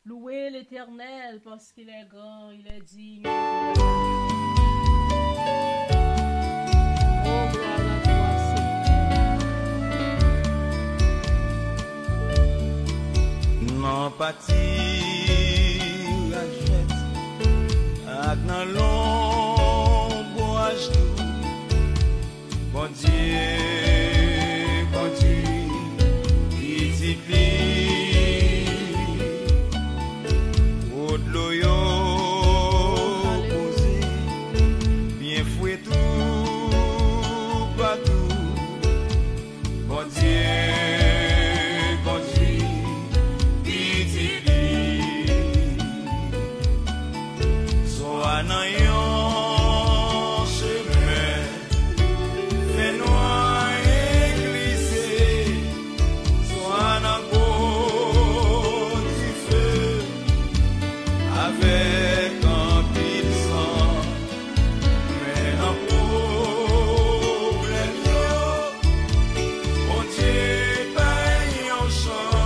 Louez l'Éternel parce qu'il est grand, il est digne. Oh, gloire à toi, Seigneur. Non pati rachet ak nan long boaj tou. Bon Dieu, il t'y plie. Au de l'eau yo posé, bien fouet tout partout. Bon Dieu, il t'y plie. Soit nan yon chemin, fait noir et glissé, soit dans beau du feu, avec un pile sang, mais un problème yo, mon Dieu paye en chant,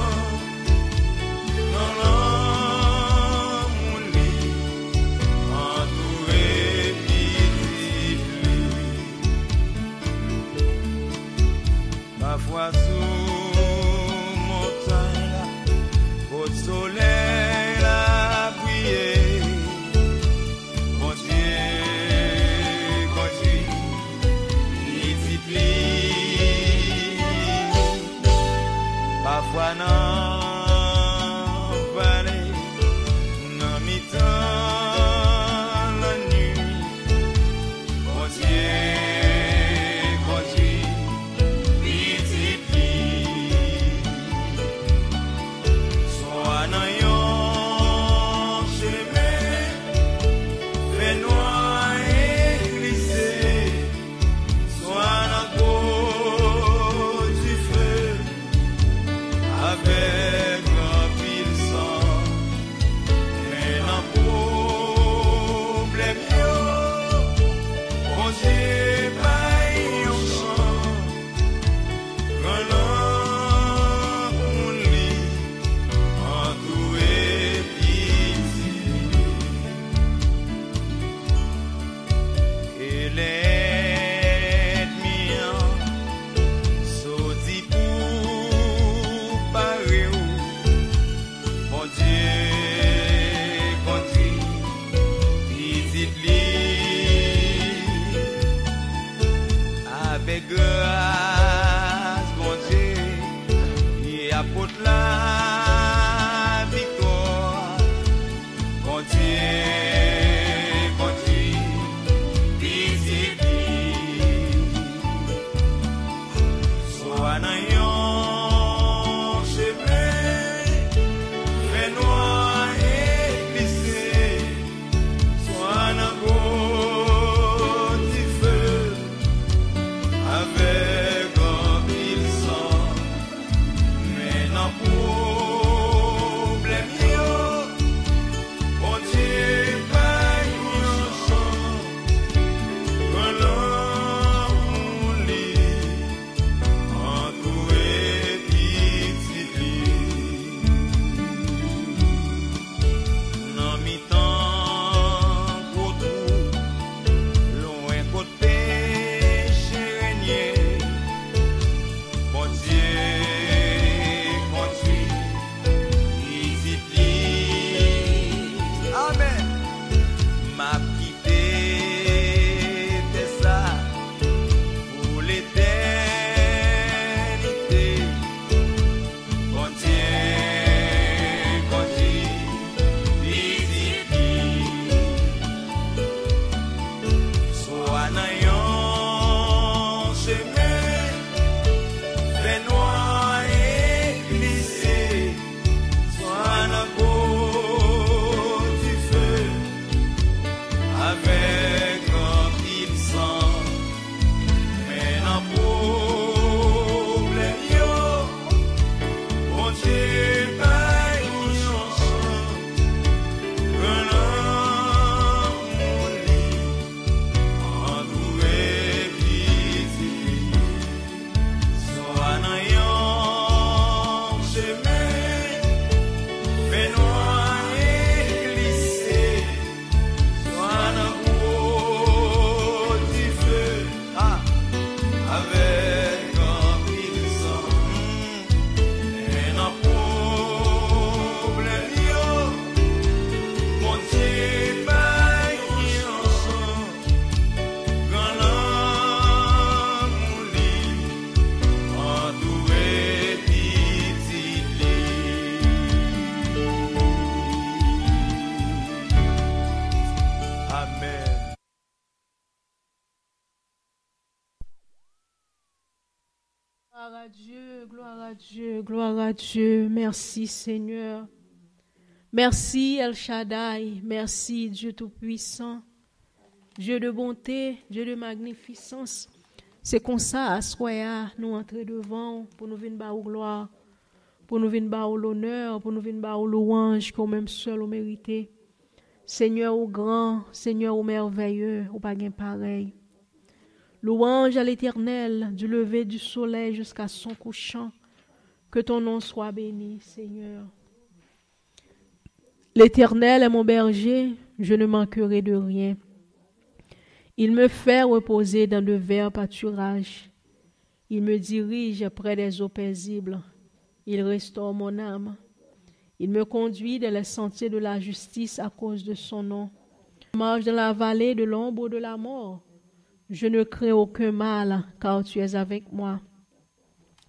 dans l'amour lit, entouré petit pli. Ma foi sous montagne là, au soleil là briller. Mon Dieu, il t'y plie. Parfois non vallée, non mi-temps la nuit. Mon Dieu, il t'y plie. Soit dans yon chemin, fait noir et glissé, soit dans beau du feu, avec un pile sang, mais un problème yo, mon Dieu paye en chant, quand l'amour lit, entouré piti. Et l'ennemi sorti pour parer ou, mon Dieu piti pli. Avec grâce, mon Dieu, il apporte la victoire. Mon Dieu, piti pli. Soit dans yon chemin, fait noir et glissé, soit dans beau du feu, avec Gloire à Dieu, gloire à Dieu, gloire à Dieu. Merci Seigneur. Merci El Shaddai, merci Dieu Tout-Puissant, Dieu de bonté, Dieu de magnificence. C'est comme ça, à soya, nous entrer devant pour nous venir bas au gloire, pour nous venir bas au l'honneur, pour nous venir bas au louange, qu'on même seul au mérité. Seigneur au grand, Seigneur au merveilleux, au pas gain pareil. Louange à l'Éternel, du lever du soleil jusqu'à son couchant. Que ton nom soit béni, Seigneur. L'Éternel est mon berger, je ne manquerai de rien. Il me fait reposer dans de verts pâturages. Il me dirige près des eaux paisibles. Il restaure mon âme. Il me conduit dans les sentiers de la justice à cause de son nom. Je marche dans la vallée de l'ombre de la mort. Je ne crains aucun mal, car tu es avec moi.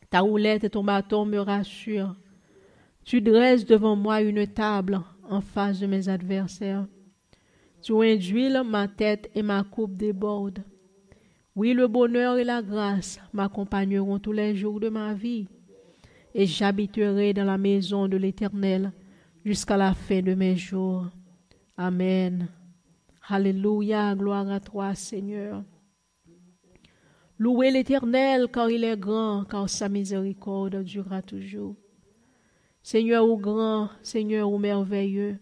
Ta houlette et ton bâton me rassurent. Tu dresses devant moi une table en face de mes adversaires. Tu induis ma tête et ma coupe déborde. Oui, le bonheur et la grâce m'accompagneront tous les jours de ma vie, et j'habiterai dans la maison de l'Éternel jusqu'à la fin de mes jours. Amen. Alléluia, gloire à toi, Seigneur. Louez l'Éternel, car il est grand, car sa miséricorde durera toujours. Seigneur au grand, Seigneur au merveilleux,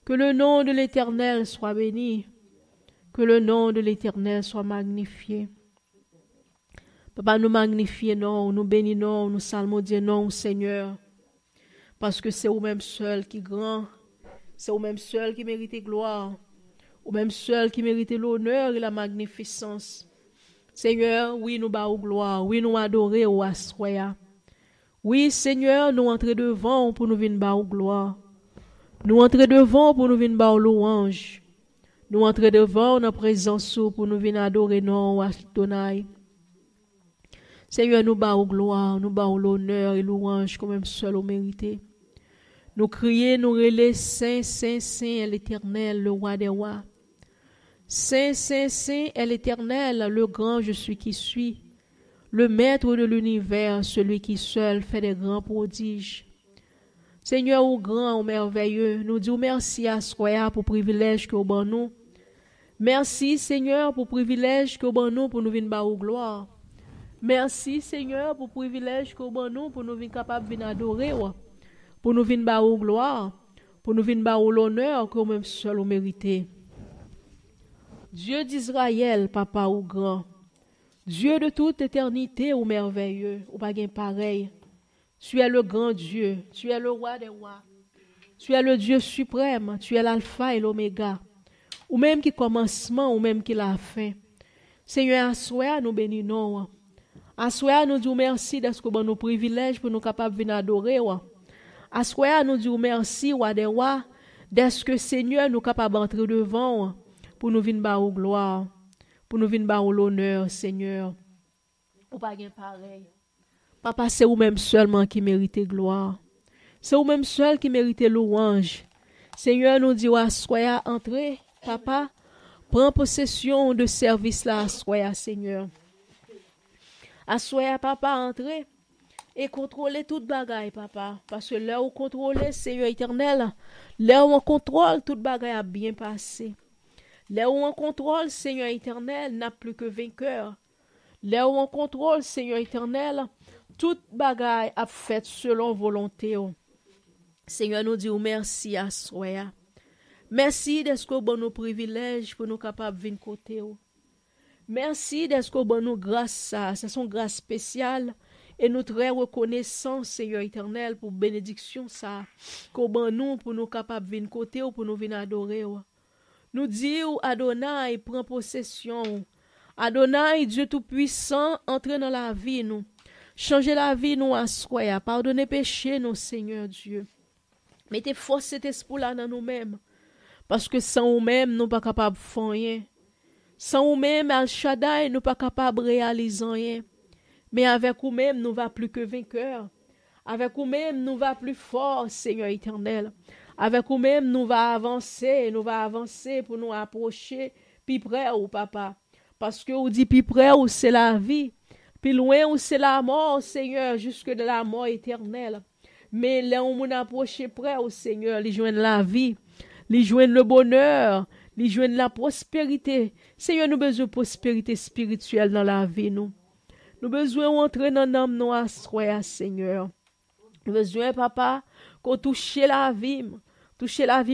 que le nom de l'Éternel soit béni, que le nom de l'Éternel soit magnifié. Papa, nous magnifions, nous bénissons, nous salmodions, Seigneur, parce que c'est vous-même seul qui est grand, c'est vous-même seul qui mérite gloire, vous-même seul qui mérite l'honneur et la magnificence. Seigneur, oui, nous bas gloire, oui, nous adorer au assoya. Oui, Seigneur, nous entrer devant pour nous venir bas gloire. Nous entrer devant pour nous venir bas louange. Nous entrer devant dans présence pour nous venir adorer non Adonai. Seigneur, nous bas gloire, nous bas l'honneur et louange comme même seul au mérité. Nous crier, nous relais Saint, Saint, Saint, l'Éternel, le roi des rois. Saint, Saint, Saint est l'Éternel, le grand je suis qui suis, le maître de l'univers, celui qui seul fait des grands prodiges. Seigneur, au grand, au merveilleux, nous disons merci à Soya pour le privilège que vous avez nous. Merci, Seigneur, pour le privilège que vous avez nous pour nous venir bas au gloire. Merci, Seigneur, pour le privilège que vous avez nous pour nous venir capables de venir adorer, pour nous venir bas au gloire, pour nous venir bas au l'honneur que vous-même seul vous méritez. Dieu d'Israël, Papa ou grand, Dieu de toute éternité ou merveilleux, ou pas gain pareil. Tu es le grand Dieu, tu es le roi des rois, tu es le Dieu suprême, tu es l'alpha et l'oméga, ou même qui commencement, ou même qui la fin. Seigneur, à soi, nous bénissons. À soi, nous disons merci d'être que nous privilèges pour nous capables de venir adorer. À soi, nous disons merci, roi des rois, d'être que Seigneur, nous capables d'entrer devant pour nous venir bas au gloire, pour nous venir bas au l'honneur, Seigneur. Ou pas gain pareil. Papa, c'est vous-même seulement qui méritez gloire. C'est vous-même seul qui méritez louange. Seigneur, nous dit à soya entrer, Papa, prends possession de service là, à soya, Seigneur. À soya, Papa, entrer et contrôler toute bagaille, Papa. Parce que là où contrôler, Seigneur éternel, là où on contrôle, toute bagaille a bien passé. Là où on contrôle, Seigneur éternel, n'a plus que vainqueur. Là où on contrôle, Seigneur éternel, toute bagaille a fait selon volonté. Seigneur, nous disons merci à soi. Merci d'être que bon nos privilèges pour nous capables de venir côté. Merci d'être que bon nous grâce à c'est son grâce spéciale et nous très reconnaissants, Seigneur éternel, pour bénédiction ça. Que bon nous pour nous capables de venir côté ou pour nous venir adorer. Nous disons Adonai prend possession. Adonai, Dieu Tout-Puissant, entre dans la vie nous. Changez la vie nous à soi. Pardonnez péché nous, Seigneur Dieu. Mettez force cet esprit-là dans nous-mêmes. Parce que sans nous-mêmes, nous ne sommes pas capables de faire rien. Sans nous-mêmes, Al Shaddai, nous ne sommes pas capables de réaliser rien. Mais avec nous-mêmes, nous ne sommes plus que vainqueurs. Avec nous-mêmes, nous ne sommes plus forts, Seigneur éternel. Avec nous-mêmes, nous allons avancer pour nous approcher plus près, Papa. Parce que vous dites plus près, c'est la vie. Puis loin où c'est la mort, Seigneur, jusque de la mort éternelle. Mais là où on approche près, au Seigneur, les joindre la vie, les joindre le bonheur, les joindre la prospérité. Seigneur, nous avons besoin de prospérité spirituelle dans la vie, nous. Nous avons besoin d'entrer dans l'âme, nous, à Seigneur. Nous avons besoin, papa, qu'on touche la vie,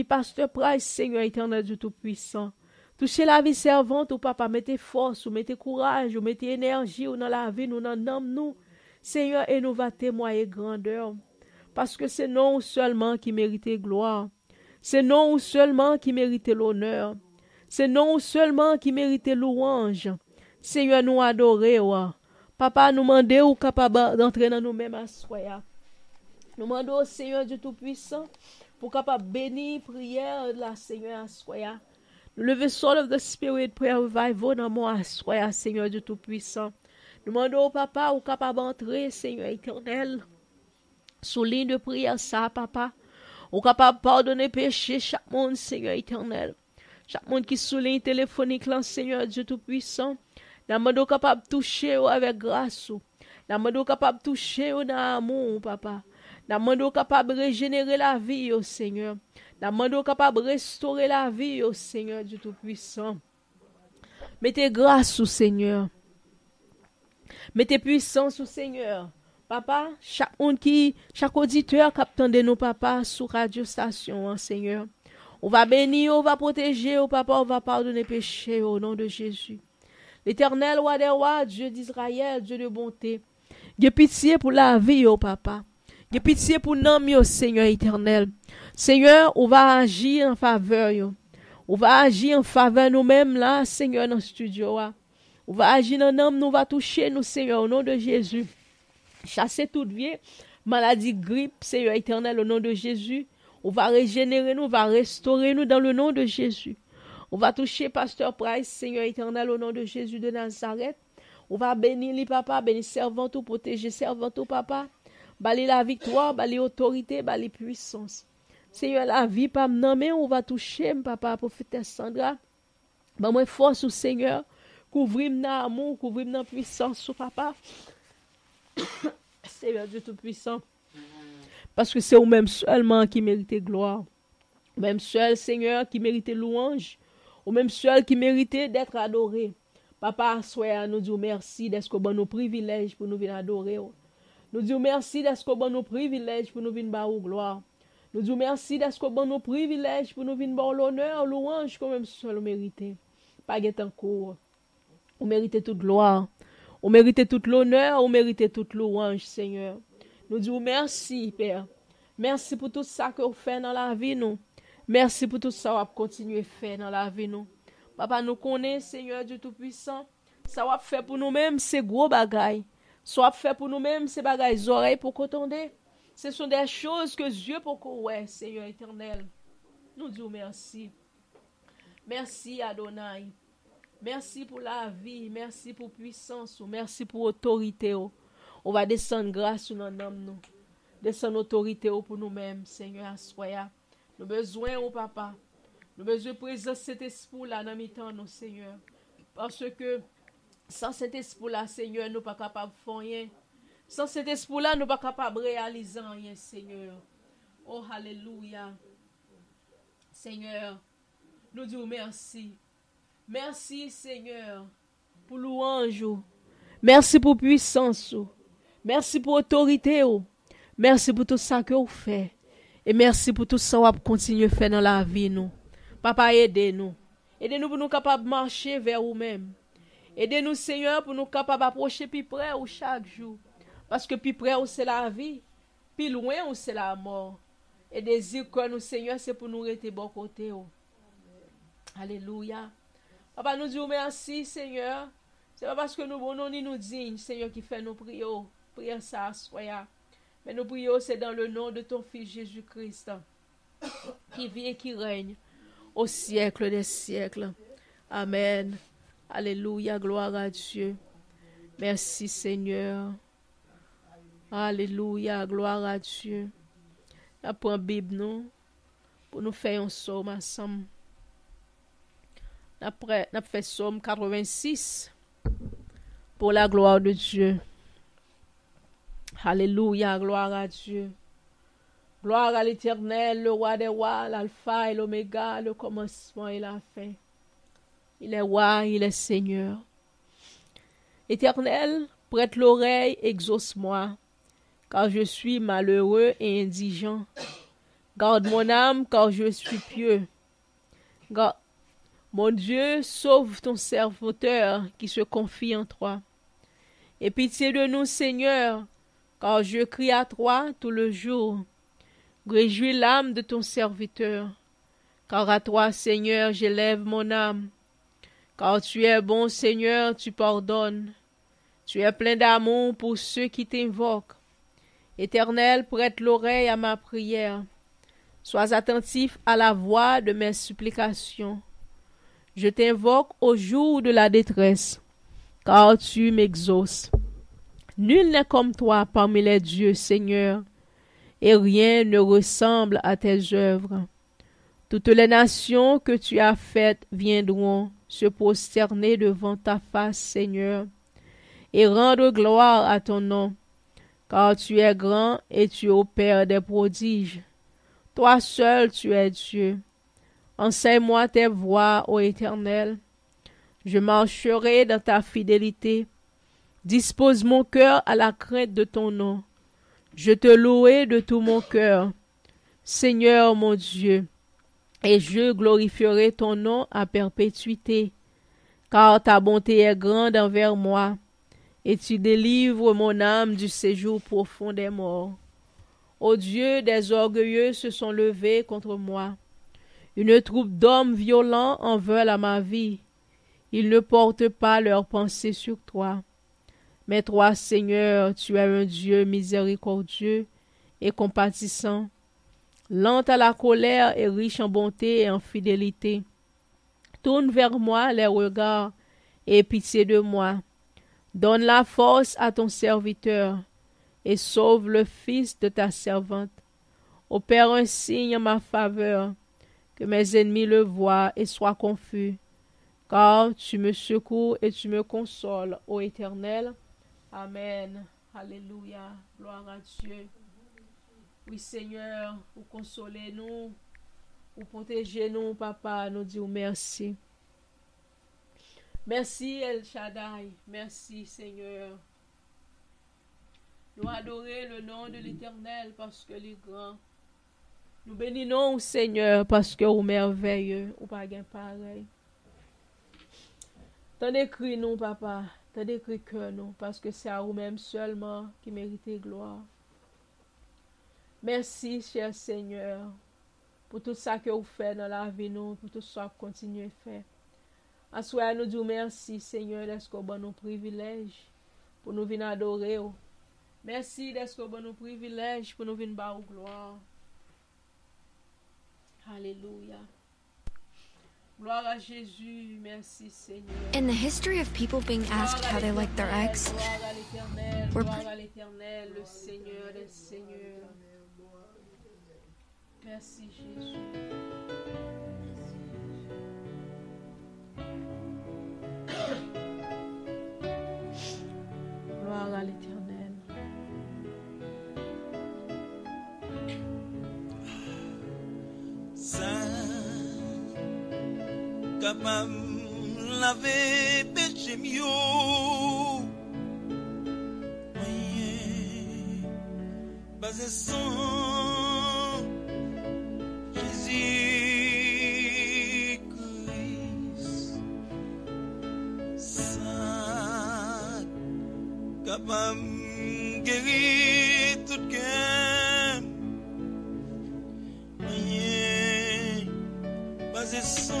Pasteur Price, Seigneur éternel Dieu Tout-Puissant. Touchez la vie servante, ou papa, mettez force, ou mettez courage, ou mettez énergie, ou dans la vie, nous, dans l'âme, nous. Seigneur, et nous va témoigner grandeur. Parce que c'est non seulement qui mérite gloire. C'est non seulement qui mérite l'honneur. C'est non seulement qui mérite louange. Seigneur, nous adorer, Papa, nous demander ou capable d'entrer dans nous-mêmes à soi. Nous demandons au Seigneur Dieu Tout-Puissant pour capable bénir prière de la Seigneur à soi. Nous lever soul of the Spirit prayer revival dans mon à soi, Seigneur Dieu Tout-Puissant. Nous demandons au Papa ou capable d'entrer, Seigneur éternel, sous ligne de prière ça, Papa. Ou capable de pardonner péché chaque monde, Seigneur éternel. Chaque monde qui souligne téléphonique, là, Seigneur Dieu Tout-Puissant. Nous demandons capable de toucher avec grâce. Nous demandons capable de toucher dans amour, Papa. Nous demandons capable de régénérer la vie, au Seigneur. Nous demandons capable de restaurer la vie, au Seigneur Dieu Tout-Puissant. Mettez grâce au Seigneur. Mettez puissance au Seigneur. Papa, chaque auditeur qui attend de nous, papa, sur radio station, Seigneur. On va bénir, on va protéger, papa, on va pardonner péché au nom de Jésus. L'Éternel, roi des rois, Dieu d'Israël, Dieu de bonté. J'ai pitié pour la vie, papa. J'ai pitié pour nous, Seigneur éternel. Seigneur, on va agir en faveur, On va agir en faveur nous-mêmes, là, Seigneur, dans le studio, On va agir dans nous, nous va toucher, nous, Seigneur, au nom de Jésus. Chasser toute vieille maladie, grippe, Seigneur éternel, au nom de Jésus. On va régénérer nous, on va restaurer nous dans le nom de Jésus. On va toucher Pasteur Price, Seigneur éternel, au nom de Jésus de Nazareth. On va bénir les papa, bénir servant tout, protéger servant tout, papa. Bali la victoire, bali l'autorité, bali puissance. Seigneur, la vie, pas me mais on va toucher, papa, prophétesse Sandra. Ben, moi, force au Seigneur. Couvrir-moi dans amour, couvrir-moi dans puissance, papa. Seigneur Dieu Tout-Puissant. Parce que c'est vous-même seulement qui méritez gloire. Même seul, Seigneur, qui méritait louange. Ou même seul qui méritait d'être adoré. Papa, soyez nous disons merci d'être bon nos privilèges pour nous venir adorer. Nous disons merci d'être bon nos privilèges pour nous venir bas gloire. Nous disons merci d'être bon nos privilèges pour nous venir bas l'honneur, louange, comme même seul vous méritez. Pas guet en cours. Vous méritez toute gloire. Vous méritez toute l'honneur, vous méritez toute louange, Seigneur. Nous disons merci, Père. Merci pour tout ça que vous faites dans la vie, nous. Merci pour tout ça que vous continuez à faire dans la vie, nous. Papa, nous connaissons, Seigneur Dieu Tout-Puissant. Ça va faire pour nous-mêmes, c'est gros bagaille. Soit fait pour nous-mêmes, c'est bagaille oreilles pour qu'entendre. Ce sont des choses que Dieu pour qu'on ouais, Seigneur éternel. Nous disons merci. Merci, Adonai. Merci pour la vie, merci pour puissance, merci pour autorité. On va descendre grâce sur nos noms, nous. Descendre autorité pour nous-mêmes, Seigneur, soyez. Nous avons besoin, papa. Nous avons besoin de présence cet esprit-là dans mi-temps, nous, Seigneur. Parce que sans cet esprit-là, Seigneur, nous ne sommes pas capables de faire rien. Sans cet esprit-là, nous ne sommes pas capables de réaliser rien, Seigneur. Oh, alléluia. Seigneur, nous disons merci. Merci, Seigneur, pour louange. Merci pour puissance. Merci pour autorité. Merci pour tout ça que vous faites. Et merci pour tout ça que vous continuez à faire dans la vie. Nous. Papa, aidez-nous. Aidez-nous pour nous capables de marcher vers vous-même. Aidez-nous, Seigneur, pour nous capables d'approcher plus près chaque jour. Parce que plus près, c'est la vie. Plus loin, c'est la mort. Et désir que nous, Seigneur, c'est pour nous rester bon côté. Alléluia. Papa, nous disons merci, Seigneur. C'est pas parce que nous bon ni nous dignes, Seigneur, qui fait nos prières. Prière ça, soya. Mais nos prières, c'est dans le nom de ton Fils Jésus-Christ, qui vit et qui règne au siècle des siècles. Amen. Alléluia, gloire à Dieu. Merci, Seigneur. Alléluia, gloire à Dieu. Nous prenons la Bible, nous, pour nous faire un psaume ensemble. Nous fait psaume 86. pour la gloire de Dieu. Alléluia, gloire à Dieu. Gloire à l'Éternel, le roi des rois, l'alpha et l'oméga, le commencement et la fin. Il est roi, il est Seigneur. Éternel, prête l'oreille, exauce-moi, car je suis malheureux et indigent. Garde mon âme, car je suis pieux. Mon Dieu, sauve ton serviteur qui se confie en toi. Aie pitié de nous, Seigneur, car je crie à toi tout le jour. Réjouis l'âme de ton serviteur, car à toi, Seigneur, j'élève mon âme. Car tu es bon, Seigneur, tu pardonnes. Tu es plein d'amour pour ceux qui t'invoquent. Éternel, prête l'oreille à ma prière. Sois attentif à la voix de mes supplications. Je t'invoque au jour de la détresse, car tu m'exauces. Nul n'est comme toi parmi les dieux, Seigneur, et rien ne ressemble à tes œuvres. Toutes les nations que tu as faites viendront se prosterner devant ta face, Seigneur, et rendre gloire à ton nom, car tu es grand et tu opères des prodiges. Toi seul tu es Dieu. Enseigne-moi tes voies, ô Éternel. Je marcherai dans ta fidélité. Dispose mon cœur à la crainte de ton nom. Je te louerai de tout mon cœur, Seigneur mon Dieu, et je glorifierai ton nom à perpétuité, car ta bonté est grande envers moi, et tu délivres mon âme du séjour profond des morts. Ô Dieu, des orgueilleux se sont levés contre moi. Une troupe d'hommes violents en veulent à ma vie. Ils ne portent pas leurs pensées sur toi. Mais toi, Seigneur, tu es un Dieu miséricordieux et compatissant, lent à la colère et riche en bonté et en fidélité. Tourne vers moi les regards et aie pitié de moi. Donne la force à ton serviteur et sauve le fils de ta servante. Opère un signe en ma faveur, que mes ennemis le voient et soient confus, car tu me secours et tu me consoles, ô Éternel. Amen. Alléluia. Gloire à Dieu. Oui, Seigneur, vous consolez-nous, vous protégez-nous, Papa, nous disons merci. Merci, El Shaddai. Merci, Seigneur. Nous adorons le nom de l'Éternel parce que il est grand. Nous bénissons, Seigneur, parce que vous merveilleux, ou pas gain pareil. T'en écris nous, Papa. T'as décrit que nous, parce que c'est à vous-même seulement qui méritez gloire. Merci, cher Seigneur, pour tout ça que vous faites dans la vie, nous, pour tout ça que vous continuez à faire. En soi, nous disons merci, Seigneur, d'être au bon privilège pour nous venir adorer. Merci d'être au bon privilège pour nous venir bas au gloire. Alléluia. Gloire à Jésus, merci Seigneur. In the history of people being asked how they like their ex, we're Gloire à l'Éternel, le Seigneur des Seigneurs. Merci Jésus. Gloire à l'Éternel. Capable laver péché mieux, basé sur Jésus-Christ, ça capable guérir tout cœur, basé sur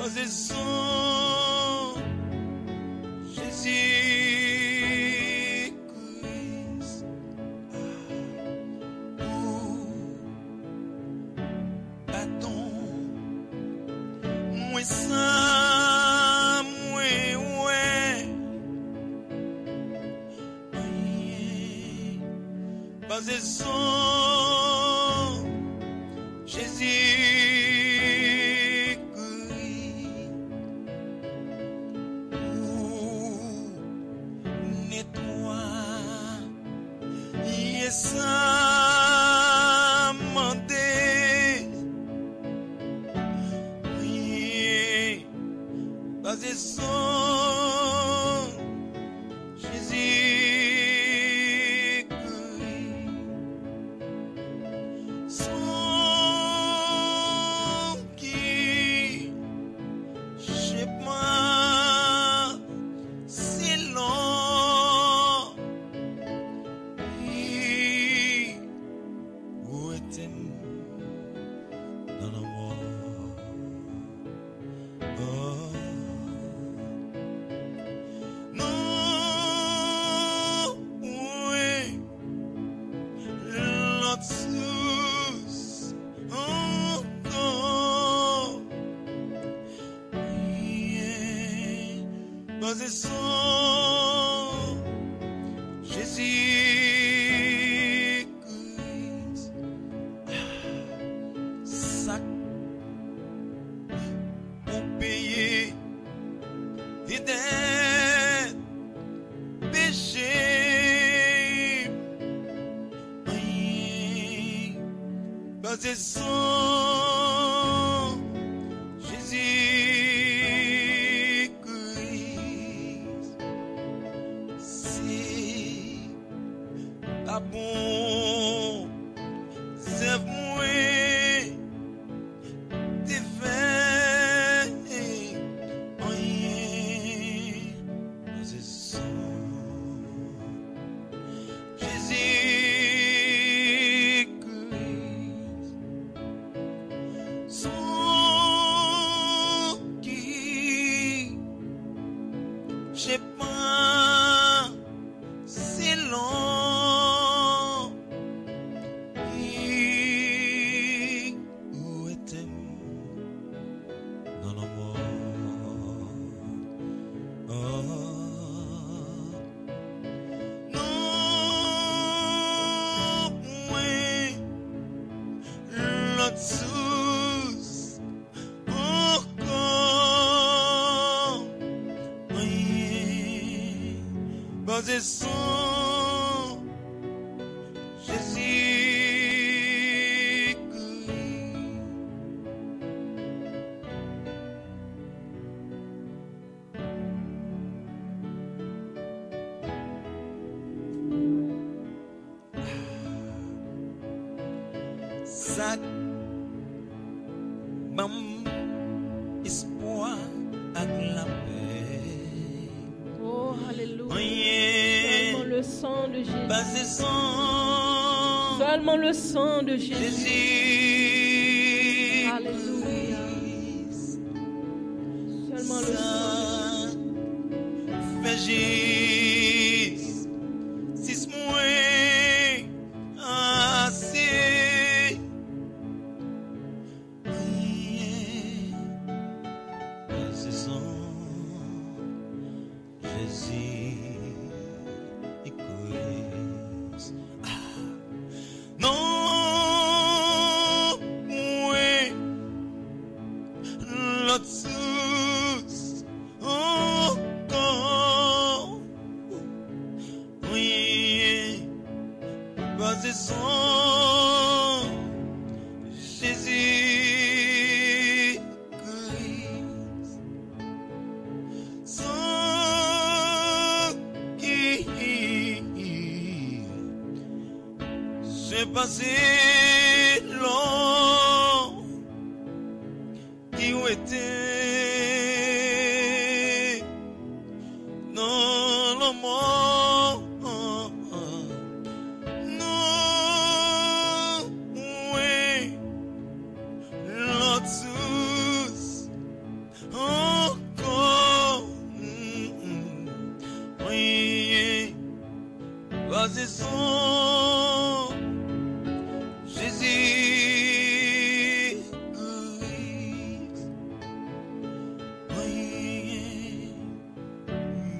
basé sur Jésus-Christ. Attends, moi ça, moi ouais, basé sur Jésus-Christ. Nettoie, yes, basé sur Jésus-Christ. Son qui, je sais pas, c'est long. Où est-il dans la mort? Basé sur Jésus-Christ. Ça pour payer des dettes, péchés. Basé sur bon, sève-moi tes faits, rien, c'est ça. Jésus-Christ, son qui, je sais pas, c'est long. Basé sur Jésus-Christ. Ça bam espoir avec la paix. Oh, alléluia. Rien. Seulement le sang de Jésus. Basé sur Seulement le sang de Jésus. Jésus. Alléluia. Seulement le sang. Fais juste si moi assez. Basé sur Jésus-Christ. Non, oui, l'autre source encore, oui, basé sur Jésus-Christ. Sans qui j'ai passé long, qui était dans le monde. Non, oui, l'autre source basé son Jésus.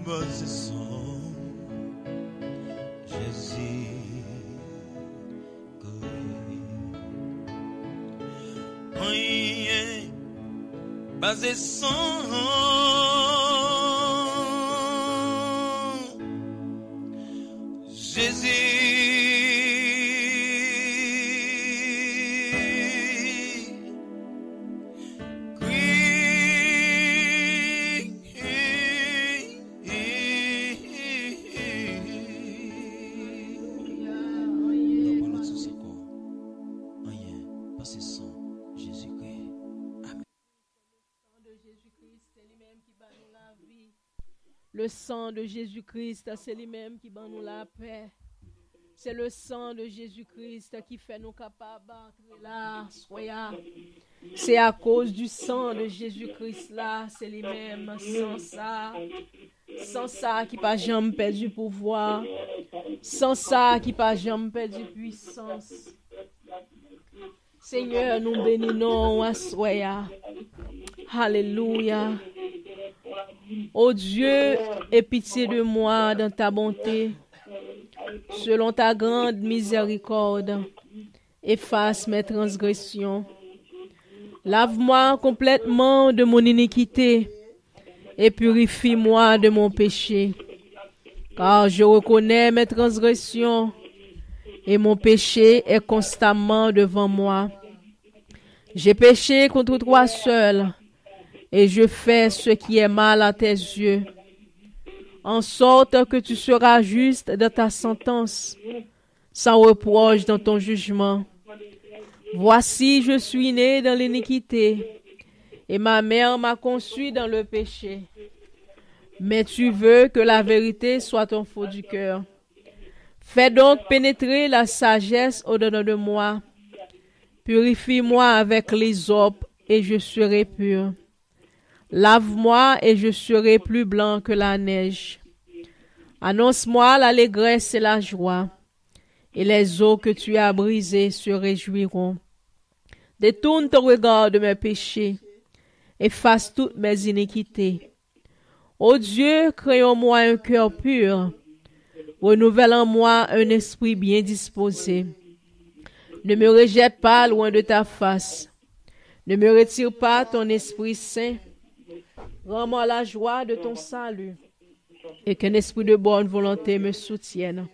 Basé son Jésus. Basé son Le sang de Jésus-Christ, c'est lui-même qui bat nous la paix. C'est le sang de Jésus-Christ qui fait nous capables d'entrer là. Soyez. C'est à cause du sang de Jésus-Christ là, c'est lui-même. Sans ça qui pas jamais perdu pouvoir. Sans ça qui pas jamais perdu puissance. Seigneur, nous bénissons à soya. Alléluia. Ô Dieu, aie pitié de moi dans ta bonté. Selon ta grande miséricorde, efface mes transgressions. Lave-moi complètement de mon iniquité et purifie-moi de mon péché. Car je reconnais mes transgressions et mon péché est constamment devant moi. J'ai péché contre toi seul et je fais ce qui est mal à tes yeux, en sorte que tu seras juste dans ta sentence, sans reproche dans ton jugement. Voici, je suis né dans l'iniquité, et ma mère m'a conçu dans le péché. Mais tu veux que la vérité soit ton fond du cœur. Fais donc pénétrer la sagesse au-dedans de moi. Purifie-moi avec l'hysope, et je serai pur. Lave-moi et je serai plus blanc que la neige. Annonce-moi l'allégresse et la joie, et les eaux que tu as brisées se réjouiront. Détourne ton regard de mes péchés, efface toutes mes iniquités. Ô Dieu, crée en moi un cœur pur, renouvelle en moi un esprit bien disposé. Ne me rejette pas loin de ta face, ne me retire pas ton Esprit Saint. Rends-moi la joie de ton salut et qu'un esprit de bonne volonté me soutienne.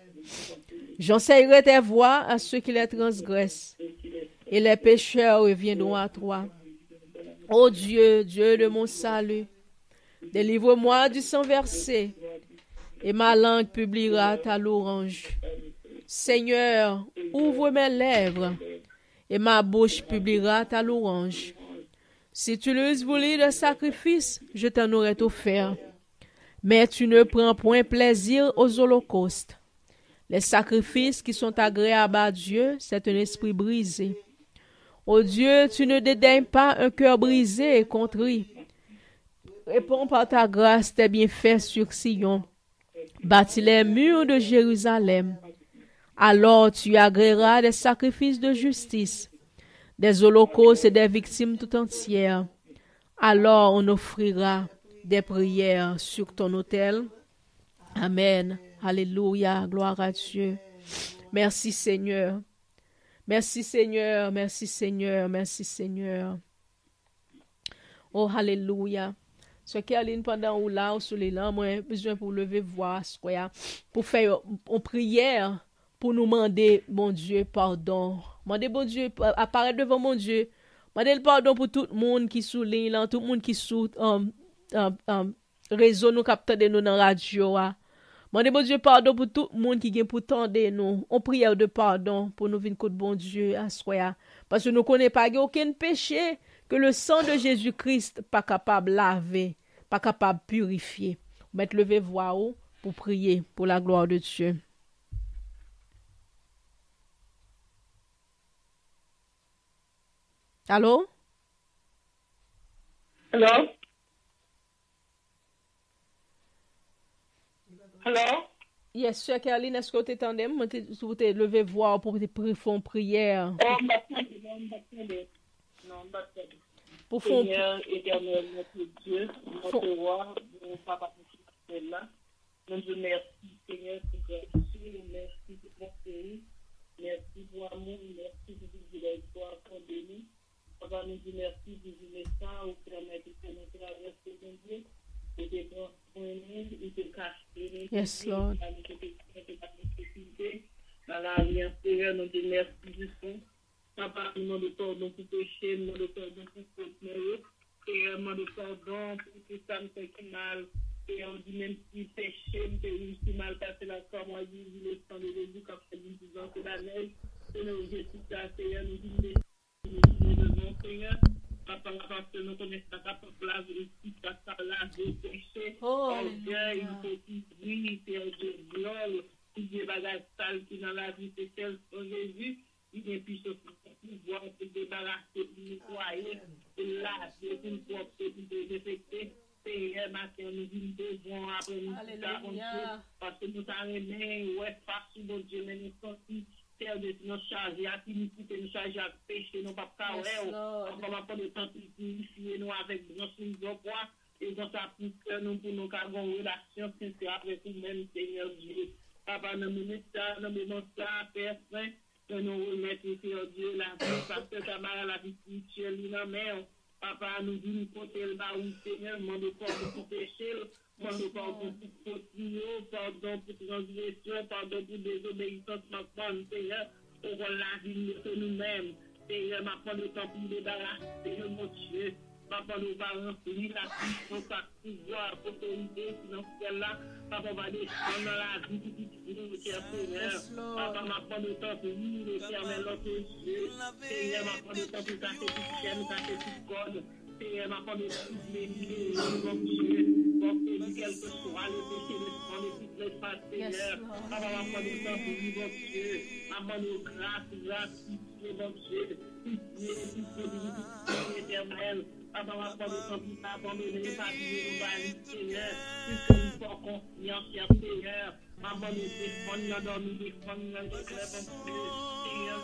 J'enseignerai tes voies à ceux qui les transgressent et les pécheurs reviendront à toi. Ô Dieu, Dieu de mon salut, délivre-moi du sang versé et ma langue publiera ta louange. Seigneur, ouvre mes lèvres et ma bouche publiera ta louange. Si tu l'eusses voulu de sacrifice, je t'en aurais offert. Mais tu ne prends point plaisir aux holocaustes. Les sacrifices qui sont agréables à Dieu, c'est un esprit brisé. Ô Dieu, tu ne dédaignes pas un cœur brisé et contrit. Réponds par ta grâce tes bienfaits sur Sion. Bâtis les murs de Jérusalem. Alors tu agréeras des sacrifices de justice, des holocaustes et des victimes tout entières. Alors on offrira des prières sur ton autel. Amen. Alléluia. Gloire à Dieu. Merci Seigneur. Merci Seigneur. Merci Seigneur. Merci Seigneur. Oh, alléluia. Ce qui est pendant ou là ou sur les lampes, moi, besoin pour lever voix, pour faire une prière, pour nous demander, mon Dieu, pardon. Demander, bon Dieu, apparaître devant mon Dieu. Demander le pardon pour tout le monde qui souligne, là, tout le monde qui sous réseau nous capte de nous dans la radio. Demander, bon Dieu, pardon pour tout le monde qui vient pour tendre nous. On prière de pardon pour nous venir contre bon Dieu, à soi. Parce que nous ne connaissons pas aucun péché que le sang de Jésus-Christ pas capable de laver, pas capable de purifier. Mettre lever voix pour prier pour la gloire de Dieu. Allô? Hello? Hello? Yes, Sœur Caroline, est-ce que tu t'entendais? Vous t'es levé voir pour te faire une prière. Pour faire Seigneur éternel, notre Dieu, notre roi, mon papa, là. Nous te remercions, Seigneur, pour gratitude, merci pour ton pays, merci pour amour, merci pour miséricorde qu'on bénit. Papa, nous te remercions pour le sang, pour permettre que nous traversions ton Dieu, et te transformer, et te cacher. Yes, Lord. Dans la vie, Seigneur, nous te remercions du fond. Papa, nous demandons pardon pour péché, nous demandons pardon pour faute, Seigneur, nous demandons pardon pour tout ça, nous fait mal. Et on dit même si péché, nous fait mal passer la corps, moi, je dis le sang de Jésus, comme c'est 10 ans, c'est la neige. Seigneur, Jésus, Seigneur, nous disons le Seigneur. Papa, parce que nous connaissons ta place de justice, ta place de péché. Orgueil, hypocrisie, de gloire, tout des bagages sales qui dans la vie, c'est celle de Jésus. Il est puissant pour pouvoir se débarrasser, pour nous croire, pour laver, pour nous porter, pour nous défecter. Seigneur, matin, nous devons apprendre parce que nous avons ouais, face mon Dieu, mais nous sommes terre de nous charger à iniquité, nous charger à péché, nous pas faire on va prendre le temps pour purifier nous avec nos poids et dans sa poussière nous pour nous avoir une relation sincère avec nous-mêmes, Seigneur Dieu. Papa, nous mettons ça, nous mettons ça, Père Saint, nous remettons, Seigneur Dieu, la vie, parce que ta mère, la vie spirituelle, nous mère. Papa, nous dit, nous comptons le bas, Seigneur, nous pardon pour péché, nous pardon pour faute, pardon pour transgression, pardon pour désobéissance, maintenant, Seigneur, pour la vie de nous-mêmes. Seigneur, ma le temps pour nous débarrasser, Seigneur, mon Dieu. Papa, nous va remplir la puissance, la pouvoir, l'autorité financière-là. Papa, va descendre dans la vie de nous, cher Seigneur. Papa, ma le temps pour nous, l'éternel, notre Dieu. Seigneur, ma le temps pour casser toute chaîne, casser toute corde. Seigneur, ma le temps pour bénir, mon Dieu. Pour que quel que soit le péché, le sang, le tout le pas, Seigneur. Papa, ma le temps pour nous, mon Dieu. Papa, nous grâce, mon Dieu. Pitié, éternel. Papa, ma le temps pour t'abandonner, pas de Seigneur. Puisque nous sommes confiants, cher Seigneur. Maman, nous défendons, nous défendons, Seigneur,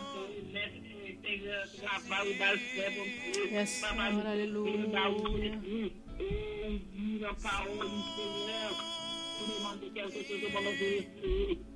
Seigneur, travail, dans le fait, mon Dieu. Yes, Papa, nous Alléluia. et dis la parole, Seigneur. Nous demandons quelque chose de mon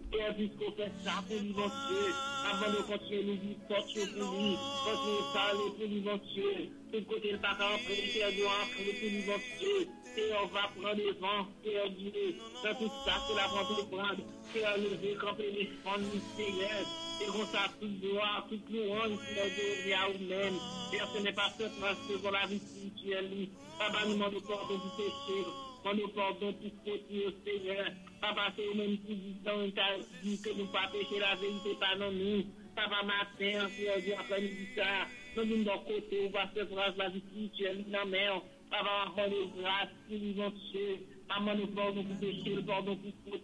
Père, puisqu'on fait ça pour lui, mon Dieu. Avant de continuer, nous disons, sortir pour lui. Continuer à parler pour lui, mon Dieu. Tout côté, le papa, on peut faire de entrer pour lui, mon Dieu. Et on va prendre les vents, Père Dieu. Dans tout ça, c'est la vente de prendre. Père, lever, camper les fonds, Seigneur. Et qu'on ça, toute gloire, toute louange, Père Dieu, à vous-même. Père, ce n'est pas ce transfert pour la vie spirituelle. Papa, nous demandons pardon pour péché. Nous pardon pour faute, Seigneur. Papa, c'est même qui dit que nous ne pas pécher la vérité, pas non nous. Papa, matin, Père Dieu, après nous dit ça. Nous nous d'un côté, on va faire grâce la vie spirituelle, non, mais Papa, on va faire grâce, mon Dieu. Papa, nous pardon pour pécher, pardon pour faute,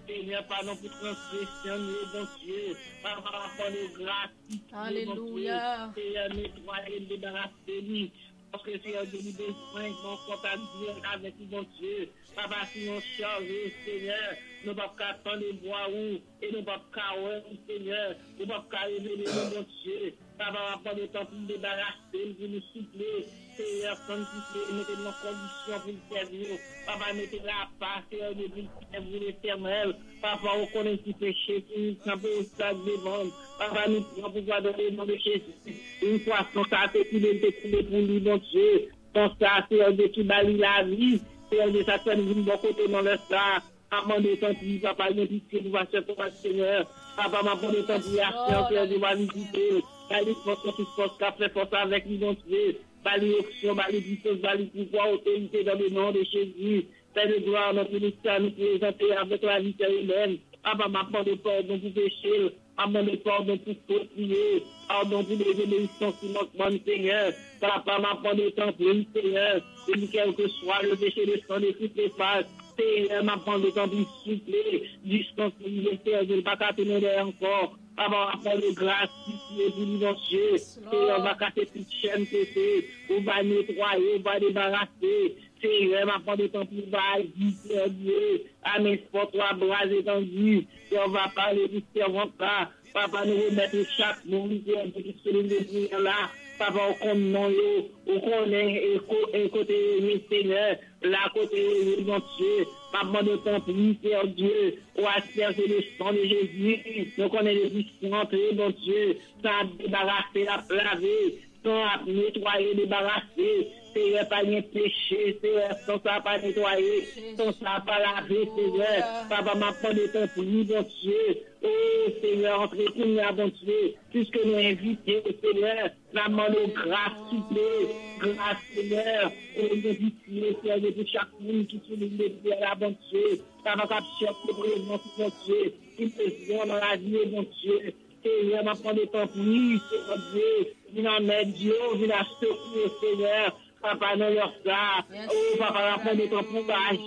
Seigneur, pardon pour transgression, mon Dieu. Papa, on va faire grâce, Alléluia. Seigneur, nettoyer, débarrasser, nous. Parce que c'est un délit de soins, mon contact direct avec mon Dieu. Papa, si on charge, Seigneur, nous ne pouvons pas attendre les bois où, et nous ne pouvons pas Seigneur, nous ne pouvons pas révéler mon Dieu. Papa, on va prendre le temps pour nous débarrasser, pour nous souffler. Seigneur, comme tu mettez nos conditions pour le servir. Papa, mettez la paix, Seigneur, de vous l'éternel. Papa, on connaît ce péché, qui nous semble au stade de vente. Papa, nous pouvons pouvoir donner le nom de Jésus. Une fois, son ça a été découlé pour lui, mon Dieu. Son ça, Seigneur, de qui balie la vie. Seigneur, de ça, nous de bon côté dans le sang. Avant de temps, papa, nous dit que nous va se faire, Seigneur. Papa, ma bonne temps, Seigneur, de ma visiter. Bali force, café force avec lui, mon Dieu. Bali option, bali puissance, bali pouvoir, autorité dans le nom de Jésus. Père de gloire, notre ministère, nous présenter avec la vie humaine. Papa, ma bonne pardon pour péché. Papa, ma pardon pour faute, pardon pour les obéissances qui manquent, Seigneur. Papa, ma bonne temps pour lui, Seigneur. Et quel que soit le péché de sang de toutes les phases. Seigneur, ma bonne temps pour souffler. Distance, liberté, je ne vais pas t'attendre encore. Papa, on va de grâce, pour nous, mon Dieu. Seigneur, on va casser toute chaîne, on va nettoyer, on va débarrasser. Seigneur, ma part de temps pour agir, Dieu. Amen, pour toi, bras étendus. Et on va parler du servant là. Papa, nous remettre chaque monde qui est de là. Papa, on connaît, côté, Seigneur, là, côté, mon Dieu. Papa, de temps pour Seigneur Dieu. On asperger le sang de Jésus. Nous connaissons les puissances, mon Dieu. Sans débarrasser, la laver. Sans nettoyer, débarrasser. Seigneur, pas de péché, Seigneur, sans ça pas nettoyer, sans ça pas laver, Seigneur. Papa, m'a pas de temps pour nous, bon Dieu. Oh, Seigneur, entrez pour nous, bon Dieu. Puisque nous invitons, Seigneur, la main de grâce, s'il vous plaît. Grâce, Seigneur. Et nous invitons, Seigneur, de chaque monde qui se lève de la bon Dieu. Papa, capture le présent, bon Dieu. Qui peut dans la vie, bon Dieu. Seigneur, m'a pas de temps pour nous, Seigneur Dieu. Viens en aide, Dieu, viens en secourir, Seigneur. Papa, non, ça. Oh, papa, la fin de ton courage,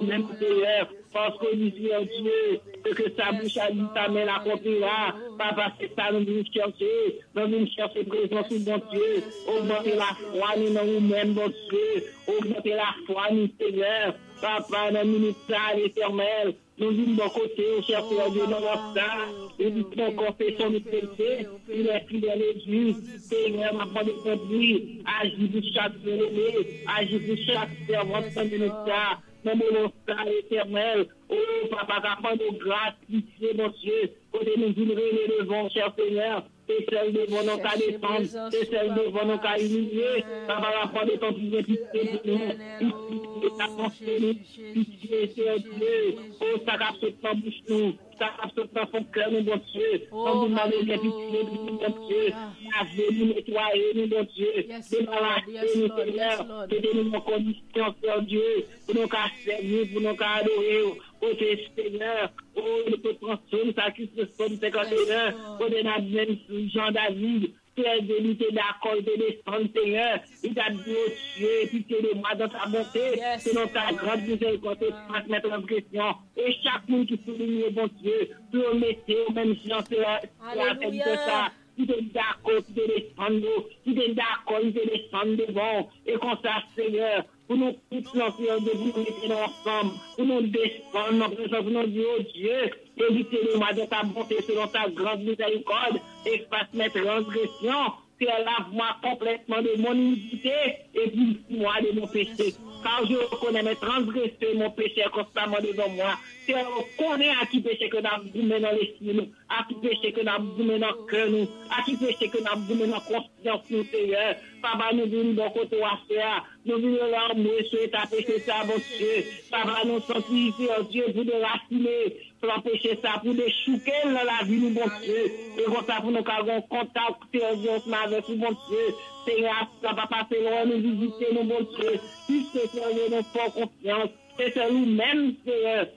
même Seigneur, parce que nous disons Dieu, que sa bouche a dit, ta main l'accomplira. Papa, c'est ça, nous nous chercher, nous chercher présence, bon Dieu. Augmenter la foi, nous nous-mêmes, bon Dieu. Augmenter la foi, nous, Seigneur. Papa, dans minute ça, l'éternel. Nous vivons de bon côté, cher Seigneur Dieu, dans notre ça. Et nous faisons confession de péché. Il est fidèle et juste. Seigneur, ma part de conduire. Agis pour chaque aimé. Agis pour chaque servant de notre ça. Dans mon ça, l'éternel. Oh, papa, capable de grâce, pitié, mon Dieu. Côté nous voulons devant, cher Seigneur. C'est celle devant nos cas défendre. C'est celle devant nos cas humilier. Papa, la part de ton plus pitié pour nous. Ta pensée, pitié, c'est Dieu. Oh, ça capte pas bouche nous. Ça capte pas son cœur, nous, bon Dieu. On nous demande de pitié, bon Dieu. Lavez-nous, nettoyez-nous, bon Dieu. Débarrassez-nous, Seigneur. Mettez-nous en condition, Seigneur Dieu. Pour nous qu'à servir, pour nous qu'à adorer. Oh, Seigneur. Oh, nous peut transformer ça qui se sonne 51. Oh, nous même Jean David. Père de l'unité d'accord de descendre, Seigneur. Il t'a dit, oh Dieu, pitié de moi dans ta bonté. Selon ta grande miséricorde, transmettre transgression. Et chaque monde qui souligne, bon Dieu, pour mettre au même genre, c'est la tête de ça. Qui est d'accord, qui est descendre, qui est d'accord, qui est descendre devant. Et comme ça, Seigneur, pour nous tous lancer de vous mettre ensemble, pour nous descendre, notre présence, pour nous dire, oh Dieu, évitez-nous de ta bonté selon ta grande miséricorde, efface mes transgressions, lave-moi complètement de mon iniquité, et purifie-moi de mon péché. Car je reconnais mes transgressions, mon péché constamment devant moi. Je reconnais à qui péché que nous avons dans l'esprit, à qui péché que nous avons dans le cœur, à qui péché que nous avons dans la conscience, nous, Seigneur. Papa, nous venons de côté à faire. Nous venons là, nous, et ta péché, ça, mon Dieu. Papa, nous sanctifier, oh Dieu, pour nous raciner, pour empêcher ça, pour nous chouquer dans la vie, nous, mon Dieu. Et comme ça, pour nous avoir contact, avec nous, mon Dieu. Seigneur, ça va passer loin, nous visiter, nous, mon Dieu. Puisque, Seigneur, nous faisons confiance. C'est nous-mêmes, Seigneur.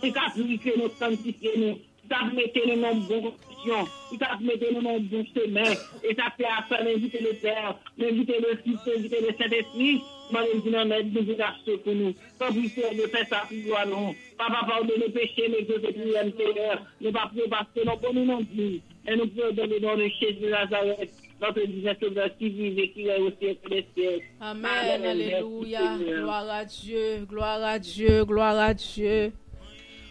Il t'a purifié, nous sanctifié, nous. Il t'a mis nous dans bonne condition. Il t'a mis nous dans bon chemin. Et ça fait affaire d'inviter le Père, d'inviter le Fils, d'inviter le Saint-Esprit. Nous acheter pour nous. Pas plus de faire ça pour toi, non. Papa, pardonne nos péchés, mais que c'est prière, Seigneur. Ne pas prier parce que nous pour nous plus. Et nous pouvons donner dans le Jésus de Nazareth, notre Dieu Sauveur qui vit et qui est au ciel des siècles. Amen, alléluia. Gloire à Dieu, gloire à Dieu, gloire à Dieu.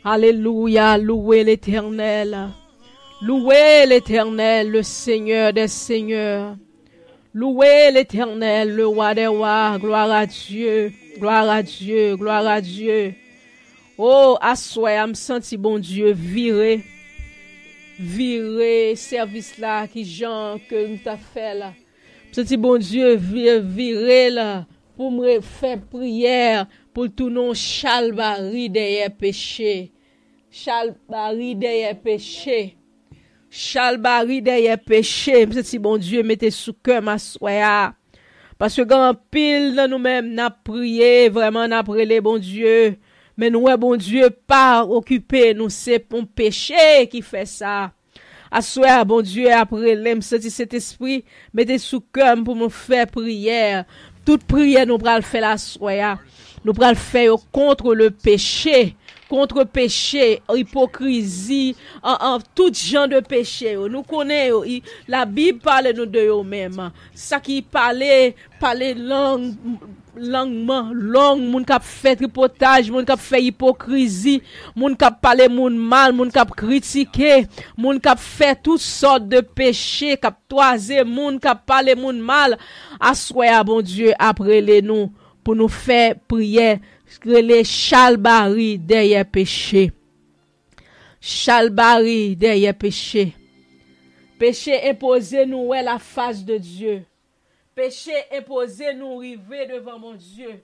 Alléluia, louez l'Éternel. Louez l'Éternel, le Seigneur des Seigneurs. Louez l'Éternel, le roi des rois. Gloire à Dieu, gloire à Dieu, gloire à Dieu. Oh, à soi, me senti bon Dieu virer service là qui Jean que nous t'a fait là. Me senti bon Dieu virer là pour me faire prière pour tout non chalbari derrière péché. Chalbari derrière péché. Chalbari derrière péché. Si bon Dieu mettez sous cœur ma soya. Parce que grand pile dans nous-mêmes n'a prié, vraiment n'a prié bon Dieu. Mais nous bon Dieu pas occupé, nous c'est pour péché qui fait ça. À soya bon Dieu après l'aime cet esprit mettez sous cœur pour nous faire prière. Toute prière nous pral faire la soya. Nous pral faire contre le péché. contre péché, hypocrisie, en tout genre de péché. Nous connaissons, la Bible parle nous de eux-mêmes. Ça qui parle langue, moun kap fait tripotage, moun kap fait hypocrisie, moun kap parle moun mal, moun kap critiquer, moun kap fait toutes sortes de péchés, kap toiser moun, kap parle moun mal. Assoya bon Dieu après les nous pour nous faire prière, les chalbari derrière péché. Chalbari derrière péché. Péché imposé nous est la face de Dieu. Péché imposé nous river devant mon Dieu.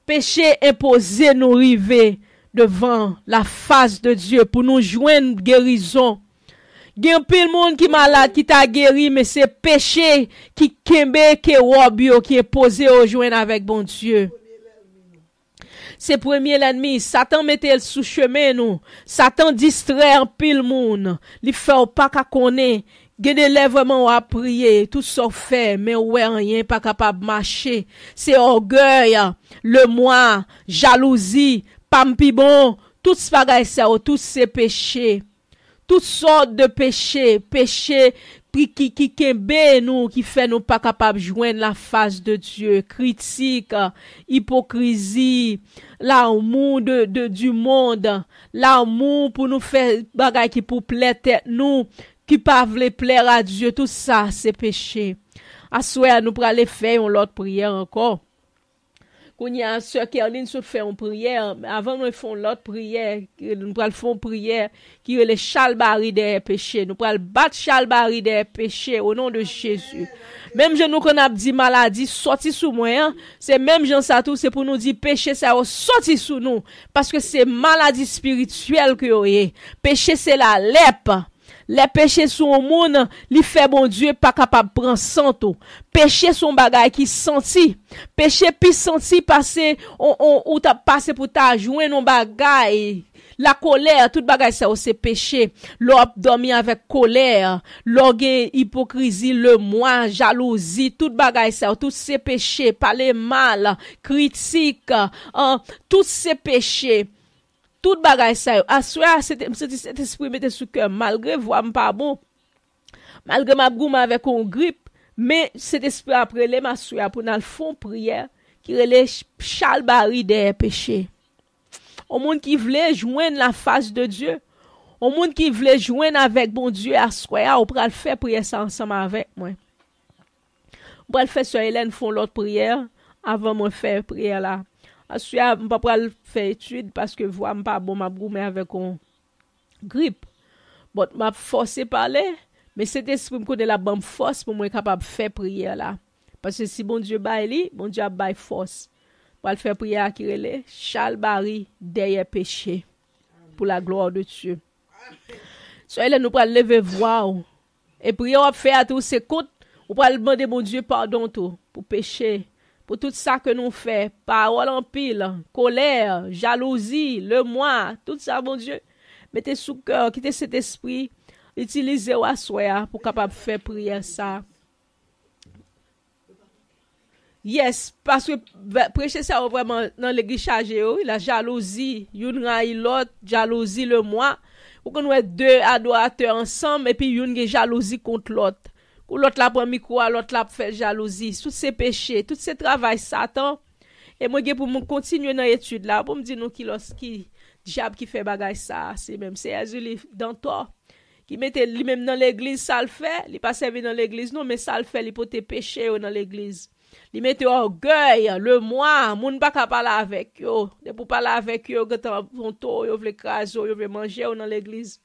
Péché imposé nous river devant la face de Dieu pour nous joindre guérison. Gen pile monde qui malade qui t'a guéri mais c'est péché qui kembe qui robio qui est posé au joindre avec bon Dieu. C'est premier l'ennemi. Satan mettait sous chemin nous. Satan distrait en pile monde. Li fait pas qu'à connaître. Gen des lèvres vraiment à prier, tout ça fait, mais ouais rien pas capable marcher. C'est orgueil, le moi, jalousie, pampi bon, tout ce bagay ça, tous ces péchés. Toutes sortes de péchés, péchés qui kembe nous, qui fait nous pas capable de joindre la face de Dieu, critique, hypocrisie, l'amour du monde, l'amour pour nous faire bagay qui pour plaire tête nous, qui pas vle plaire à Dieu, tout ça c'est péché. À souhait nous pour aller faire une autre prière encore. Quand il y a sœur Kerline se fait une prière, avant nous font l'autre prière, nous pral font prière qui est le chalbari des péchés. Nous pral battre chalbari des péchés au nom de Jésus. Même je nous qu'on a dit maladie sorti sous moi, hein? C'est même Jean ça tout, c'est pour nous dire péché ça sorti sous nous parce que c'est maladie spirituelle que yo est. Péché c'est la lèpre. Les péchés sont au monde, li fait bon Dieu pas capable prendre santo. Péché son bagay qui senti. Péché puis senti passer ou t'a passé pour t'a jouer non bagay. La colère, tout bagay ça c'est péché. L'op dormi avec colère, l'orgueil, hypocrisie, le moi, jalousie, tout bagay ça, tous ces péchés, parler mal, critique, tous ces péchés. Tout bagay ça, assoya, cet esprit mette sous cœur, malgré voix pas bon, malgré ma goum avec une grippe, mais cet esprit après les m'assoya pour nous font prière, qui relève chalbari des péchés. Au monde qui voulait joindre la face de Dieu, au monde qui voulait joindre avec bon Dieu, assoya, on pourra le faire prière ça ensemble avec moi. On pourra le faire sur Hélène font l'autre prière, avant moi faire prière là. Assoya, m'pa pral faire étude parce que voix m'pa bon m'a goumé avec une grippe. Bon, m'a forcé parler, mais cet esprit me connaît la bonne force pour moi capable faire prière là. Parce que si bon Dieu baille li, bon Dieu a baille force. Pour le faire prière qui relève chalbari derrière péché pour la gloire de Dieu. Soyez là nous pral lever voix et prier on fait à tous ces côtes, on pral demander bon Dieu pardon tout pour péché. Pour tout ça que nous faisons, parole en pile, colère, jalousie, le moi, tout ça, mon Dieu, mettez sous cœur, quittez cet esprit, utilisez-le à soi pour capable faire prière ça. Yes, parce que prêcher ça vraiment dans l'église chargée, la jalousie, une raille l'autre, jalousie le moi, ou qu'on ait deux adorateurs ensemble et puis une jalousie contre l'autre. Ou l'autre la prend micro, l'autre la fait jalousie, tous ces péchés, tous ces travail Satan. Et moi pour me continuer dans l'étude là, pour me dire nous qui diable qui fait bagay ça, c'est même c'est Jésus dans toi qui mettait lui même dans l'église ça le fait, il pas servi dans l'église non mais ça le fait, il peut te pécher dans l'église. Il mettait orgueil, le moi, moun pas capable parler avec yo, de pour parler avec yo quand on to yo veut craser, yo veut manger dans l'église.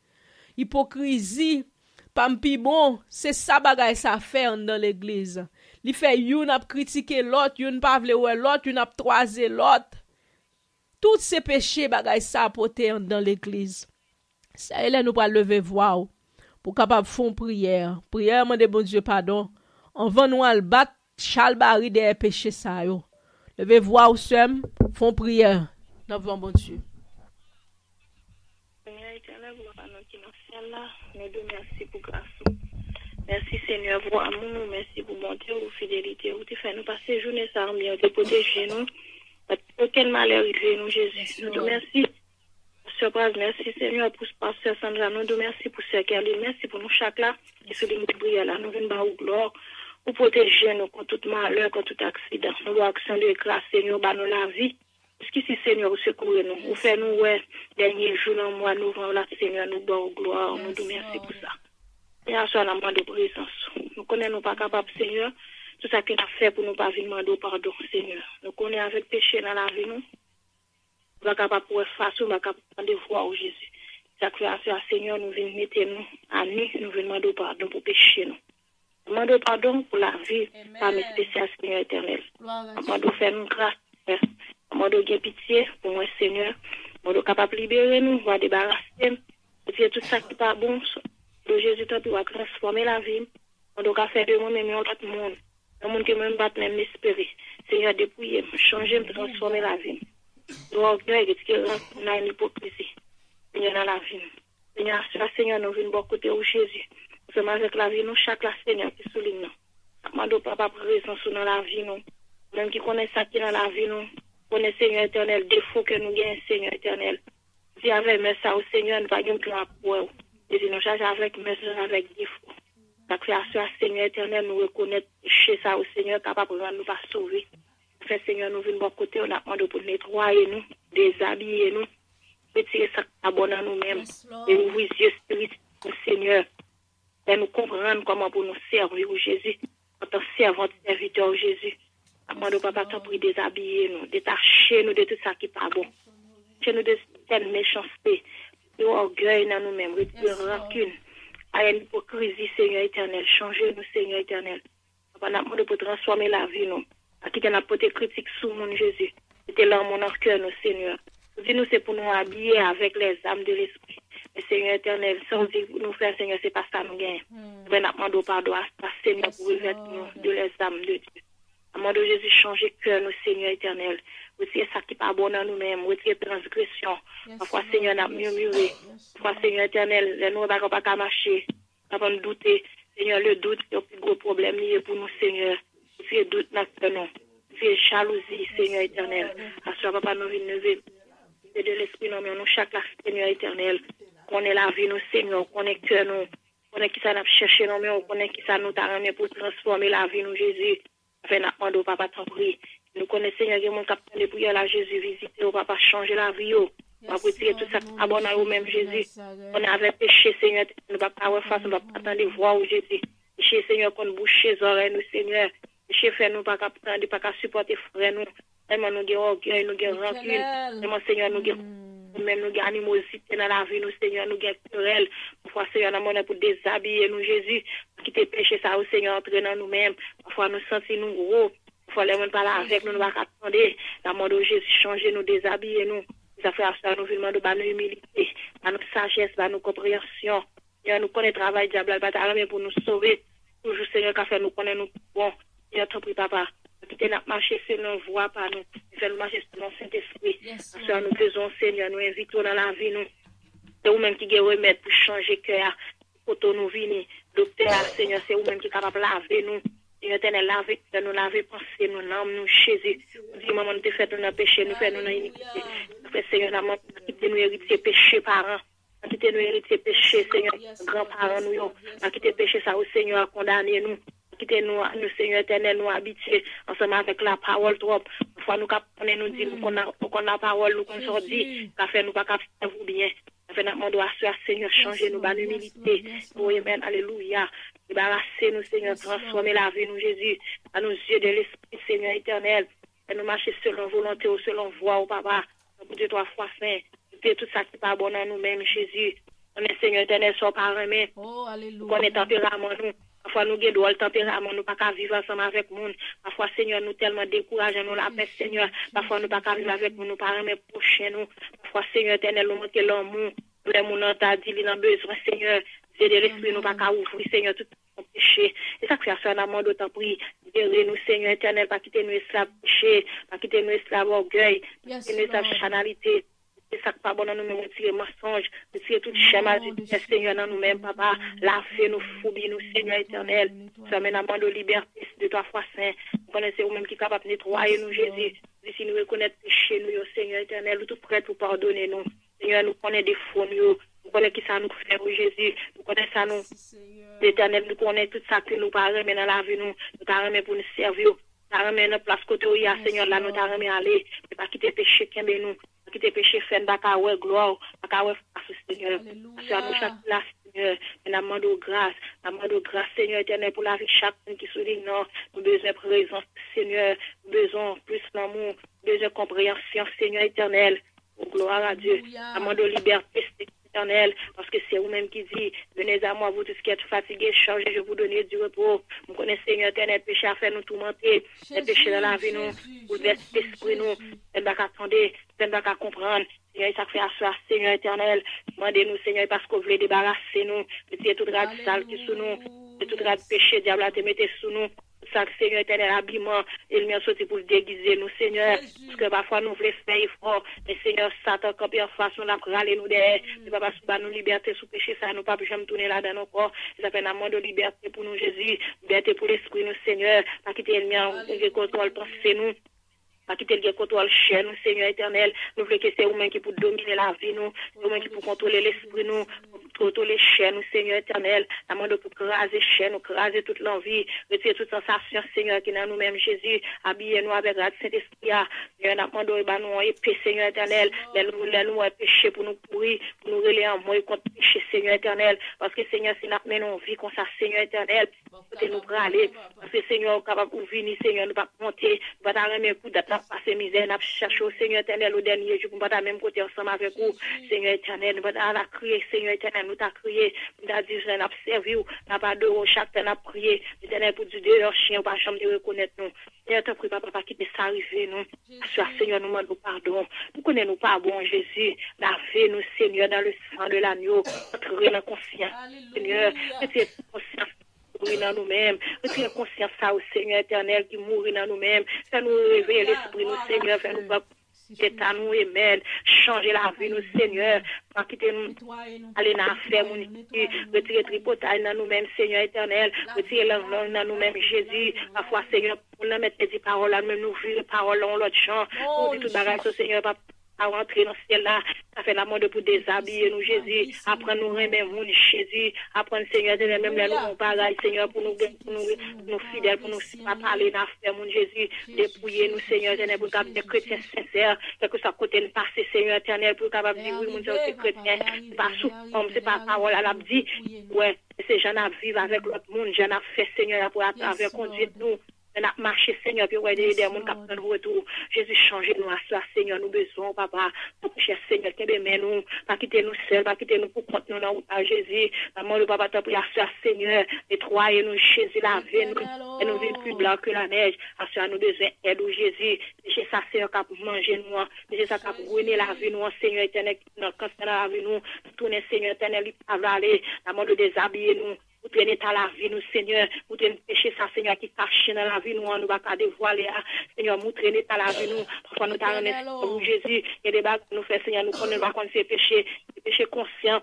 Hypocrisie Pampi bon, c'est ça bagay ça fait dans l'église. Li fait yon ap critiquer l'autre, yon pa vle wè l'autre, yon ap troiser l'autre. Tous ces péchés bagay ça apporté dans l'église. Ça elle nous pas lever voix pour capable font prière. Prière demander bon Dieu pardon. On va nous al battre chalbari des péchés ça yo. Levez voix ou sem, font prière. Devant bon Dieu. Nous te merci pour grâce. Merci Seigneur pour amour, merci pour bonté ou fidélité. Vous te fait nous passer journée ça bien, te protéger nous. Aucun mal arrivé nous Jésus. Nous te merci pasteur Paz, merci Seigneur pour ce pasteur Sandra, nous merci pour ce qu'elle est, merci pour nous chaque là, qui se limite prière là, nous venons au gloire, pour protéger nous contre tout malheur, contre tout accident. Nous voulons action de grâce, Seigneur, bah nous la vie. Jusqu'ici, Seigneur, vous secourez nous. Vous faites nous, ouais, dernier jour dans le mois novembre, là, Seigneur, nous bon au gloire, nous nous merci pour ça. Et à soi, la main de présence. Nous connaissons nous pas capables, Seigneur, tout ça qu'il a fait pour nous pas venir demander pardon, Seigneur. Nous connaissons avec péché dans la vie, nous. Nous pas capables pour faire face, nous pas capables de voir au Jésus. Ça fait à Seigneur, nous venons mettre nous à nu, nous venons demander pardon pour péché, nous. Demandons pardon pour la vie, par mes spéciales, Seigneur éternel. Demandons faire nous grâce, demandons bien pitié pour moi, Seigneur. Demandons capable de libérer nous, va débarrasser, retirer tout ça qui n'est pas bon. Le Jésus t'a doit transformer la vie. Demandons qu'à faire de moi-même un autre monde. Un monde qui même pas même m'espérer. Seigneur, dépouiller, changer, me transformer la vie. Nous orgueil, on a une hypocrisie. Seigneur, dans la vie. Seigneur, nous venons beaucoup de Jésus. Nous sommes avec la vie, nous, chaque la Seigneur qui souligne nous. Demandons papa présence dans la vie, nous. Même qui connaît ça qui dans la vie, nous. Connaît Seigneur éternel, défaut que nous gagnons, Seigneur éternel. Si avec merci au Seigneur, nous ne pouvons pas pour et si nous chargeons avec merci, avec défaut. La création, Seigneur éternel, nous reconnaître chez ça au Seigneur, capable de nous pas sauver. Fait Seigneur, nous venons de côté, on a demandé pour nettoyer nous, déshabiller nous, retirer ça à bon à nous-mêmes, et ouvrir les yeux spirituels au Seigneur. Et nous comprendre comment pour nous servir au Jésus, en tant que servant, serviteur au Jésus. Demandons papa, t'en prie, déshabiller nous, détacher nous de tout ça qui n'est pas bon. Chez nous de telle méchanceté, de orgueil dans nous-mêmes, retirer rancune, à une hypocrisie, Seigneur éternel. Changer nous, Seigneur éternel. Papa, nous demandons pour transformer la vie, nous. À qui n'a pas de critique sous mon Jésus. C'était là mon cœur, nous, Seigneur. Dis-nous, c'est pour nous habiller avec les âmes de l'esprit. Mais Seigneur éternel, sans dire nous faire, Seigneur, c'est pas ça nous gagnons. Nous demandons pardon à Seigneur pour revêtir nous de les âmes de Dieu. Demandons Jésus changer cœur, nous, Seigneur éternel. Retirer ça qui n'est pas bon dans nous-mêmes, retirer transgression. Parfois, Seigneur, n'a murmuré. Parfois, Seigneur éternel, les nous ne pouvons pas marcher. Avant de douter, Seigneur, le doute, c'est le plus gros problème lié pour nous, Seigneur. Retirer doute dans ce nom. Retirer jalousie, Seigneur éternel. À ce papa, nous venons de l'esprit, non, mais nous, chaque la Seigneur éternel. On est la vie, nous, Seigneur, on est cœur, nous. On est qui ça n'a cherché, non, mais on est qui ça nous t'a ramené pour transformer la vie, nous, Jésus. Afin d'apprendre au papa, t'en prie. Nous connaissons, Seigneur, que mon capitaine de prière, la Jésus, visiter au papa, changer la vie, on va retirer tout ça, abonner au même Jésus. On avait péché, Seigneur, nous ne pouvons pas avoir face, nous ne pouvons pas attendre voir au Jésus. Péché, Seigneur, qu'on bouche les oreilles, nous, Seigneur. Péché, frère, nous, pas capitaine, pas qu'à supporter, frère, nous. Tellement nous avons orgueil, nous avons rancune. Tellement, Seigneur, nous avons même nous avons animosité dans la vie, nous, Seigneur, nous avons querelle. Parfois, Seigneur, nous avons pour déshabiller, nous, Jésus. Quitter péché, ça, au Seigneur, entrer dans nous-mêmes. Parfois, nous sentons nous gros. Parfois, les gens parlent avec nous, nous ne pouvons pas attendre. La mort de Jésus, changer, nous, déshabiller, nous. Ça fait ça, nous voulons demander nos humilité, nos sagesse, nos compréhension. Seigneur, nous connaissons le travail diable, la bataille, pour nous sauver. Toujours, Seigneur, qu'a fait nous connaître nous bon. Seigneur, t'en prie, papa. Quitter notre marché selon voie par nous. Faire nous marcher selon Saint-Esprit. Seigneur, nous faisons, Seigneur, nous invitons dans la vie, nous. C'est vous-même qui avez remède pour changer cœur. Pour nous venir. Docteur, Seigneur, c'est vous-même qui est capable de laver nous. Seigneur, t'es laver, nous laver, penser, nous, l'âme, nous, Jésus. Dis, maman, nous te fait nous péché, nous fait nous iniquité. Seigneur, nous quitter nous héritier péché parents. Quitter nous héritier péché, Seigneur, grands-parents, nous, quitter péché, ça, au Seigneur, condamner nous. Quitter nous, Seigneur éternel, nous habituer ensemble avec la parole trop. Parfois, nous connaissons, nous disons qu'on a la parole, nous qu'on s'en dit, qu'a fait nous pas qu'à faire vous bien. Fait notre monde à Seigneur, changer nous, bonne humilité. Oui, amen, alléluia. Débarrasser nous, Seigneur, transformer la vie, nous, Jésus, à nos yeux de l'Esprit, Seigneur éternel. Et nous marcher selon volonté ou selon voie, au Papa. Pour Dieu, 3 fois saint. Et tout ça qui n'est pas bon à nous-mêmes, Jésus. On est Seigneur éternel, soit par aimé. Oh, alléluia. On est tempérament, nous. Parfois, nous avons le tempérament, nous ne pouvons pas vivre ensemble avec nous. Parfois, Seigneur, nous tellement décourageons, nous la paix, Seigneur. Parfois, nous ne pouvons pas vivre avec nous, nous ne pouvons pas remettre prochain nous. Parfois, Seigneur éternel, nous manquons l'amour. Les gens t'a dit, ils ont besoin, Seigneur. C'est de l'esprit, nous ne pouvons pas ouvrir, Seigneur, tout mon péché. Et ça, création, on a demandé d'autant prix. Libérez-nous, Seigneur éternel, pas quitter nous esclaves péché, pas quitter nous esclaves orgueil, pas quitter nous esclaves chanalité. C'est ça que pas bon dans nous-mêmes, retirer mensonge, retirer tout schéma du Seigneur dans nous-mêmes, papa. Laver nos phobies, nous, Seigneur éternel. Ça mène à demande de liberté de 3 fois saint. Vous connaissez vous-même qui est capable de nettoyer nous, Jésus. Si nous reconnaissons péché, nous, Seigneur éternel, nous tout prêt pour pardonner nous. Seigneur, nous connaissons des faux, nous connaissons qui ça nous fait, oui, Jésus. Nous connaissons ça, nous. L'Éternel, nous connaissons tout ça que nous parlons dans la vie, nous parlons pour nous servir. Nous parlons dans place côté où il y a, Seigneur, là, nous parlons aller. Ne pas quitter péché, qu'aime nous. Pas quitter péché, faire une gloire, Seigneur. Parce nous chaque place, Seigneur. Et nous demandons grâce. Nous demandons grâce, Seigneur éternel, pour la vie de chacun qui souligne. Nous avons besoin de présence, Seigneur. Nous avons besoin plus d'amour, besoin de compréhension, Seigneur éternel. Oh, gloire à Dieu. Nous demandons liberté, éternel, parce que c'est vous-même qui dit, venez à moi, vous tous qui êtes fatigués, chargés, je vous donner du repos. Vous connaissez, Seigneur éternel, péché à faire nous tourmenter, les péchés dans la vie, nous, bouleverser l'esprit, nous, ne pas attendre, ne pas comprendre. Seigneur, ça fait asseoir, Seigneur éternel, demandez-nous, Seigneur, parce que vous voulez débarrasser nous, mettez tout rade sale qui sous nous, tout rade péché, diable, à te mettre sous nous. Ça, Seigneur éternel, habillement, et le mien sorti pour le déguiser, nous, Seigneur, parce que parfois nous voulons faire effort, mais Seigneur, Satan, quand en face, nous avons râlé nous derrière, mais pas parce que nous liberté sous péché, ça, nous pas jamais tourner là dans nos corps, ça fait un amour de liberté pour nous, Jésus, liberté pour l'esprit, nous, Seigneur, pas quitter le mien, contrôle, penser nous. Pas quitter le contrôle chez nous, Seigneur éternel. Nous voulons que c'est vous-même qui pour dominer la vie, nous. C'est vous-même qui pour contrôler l'esprit, nous. Contrôler chez nous, Seigneur éternel. La demande pour craser chez nous, craser toute l'envie. Retirer toute sensation, Seigneur, qui est dans nous-mêmes, Jésus. Habillez-nous avec la Saint-Esprit. Nous demandons, nous, épée, Seigneur éternel. Nous, péché pour nous pourrir, pour nous relayer en moi contre péché, Seigneur éternel. Parce que, Seigneur, si nous menons vie comme ça, Seigneur éternel, nous pour aller. Parce que, Seigneur, capable de venir, Seigneur, nous pas monter, nous pas remettre un coup d'attaque. Passer misère, n'a cherché au Seigneur éternel au dernier jour, pour pas même côté ensemble avec vous, Seigneur éternel, nous avons crié, Seigneur éternel, nous t'as crié, nous t'as dit, nous avons servi, nous n'avons pas de chaque temps, nous avons prié, éternel, pour du dehors, chien, pas chambre de reconnaître nous. Seigneur, t'as pris, papa, quitter ça arriver, nous. Seigneur, nous demandons pardon. Nous connaissons pas bon, Jésus, lavez-nous, Seigneur, dans le sang de l'agneau, entrer dans la conscience, Seigneur, mettez conscience. Mourir dans nous-mêmes, retirez conscience ça au Seigneur éternel qui mourit dans nous-mêmes, fais-nous réveiller l'esprit, nous Seigneur, fais-nous pas à nous, amen, changer la vie, nous Seigneur, pas quitter nous, aller dans la ferme, retirer tripotage dans nous-mêmes, Seigneur éternel, retirer l'angle dans nous-mêmes, Jésus, parfois Seigneur, pour nous mettre des paroles là, même nous vivre les paroles dans l'autre champ, pour dire tout bagage au Seigneur, pas à rentrer dans ce ciel-là, ça fait la mode pour déshabiller nous, Jésus, apprendre nous remettre nous, Jésus, apprendre Seigneur, même là, nous, pareil, Seigneur, pour nous fidèles, pour nous pas parler dans la mon Jésus, dépouiller nous, Seigneur, éternel, pour capable des chrétiens sincères, quel que soit côté de passer, Seigneur, éternel, pour capable dire, oui, mon Dieu, c'est chrétien, c'est pas sous forme, c'est pas parole, elle a dit, ouais, c'est j'en ai vivre avec l'autre monde, j'en ai fait, Seigneur, pour à travers conduire nous, on a marché, Seigneur, puis on a des gens qui ont de retour. Jésus, changez-nous à cela, Seigneur, nous besoin, papa. Notre cher Seigneur, qui aime nous, pas quitter nous seuls, pas quitter nous pour compte nous dans à Jésus. Maman, le papa, t'as pris à cela, Seigneur, nettoyez-nous, Jésus, lavez-nous, et nous vîmes plus blanc que la neige. À cela, nous besoin d'aide, Jésus. J'ai ça, Seigneur, qui a manger nous, j'ai ça, qui a ruiner la vie, nous, Seigneur éternel, qui nous a la vie, nous, tourner, Seigneur éternel, il va aller, la mort de déshabiller nous. Vous tenez à la vie, nous, Seigneur. Vous tenez péché, ça, Seigneur, qui cache dans la vie, nous, on ne va pas dévoiler. Seigneur, vous tenez à la vie, nous. Parfois, nous t'arrêtons, Jésus. Il y a des bagues que nous faisons, Seigneur, nous connaissons pas qu'on fait péché, péché conscient.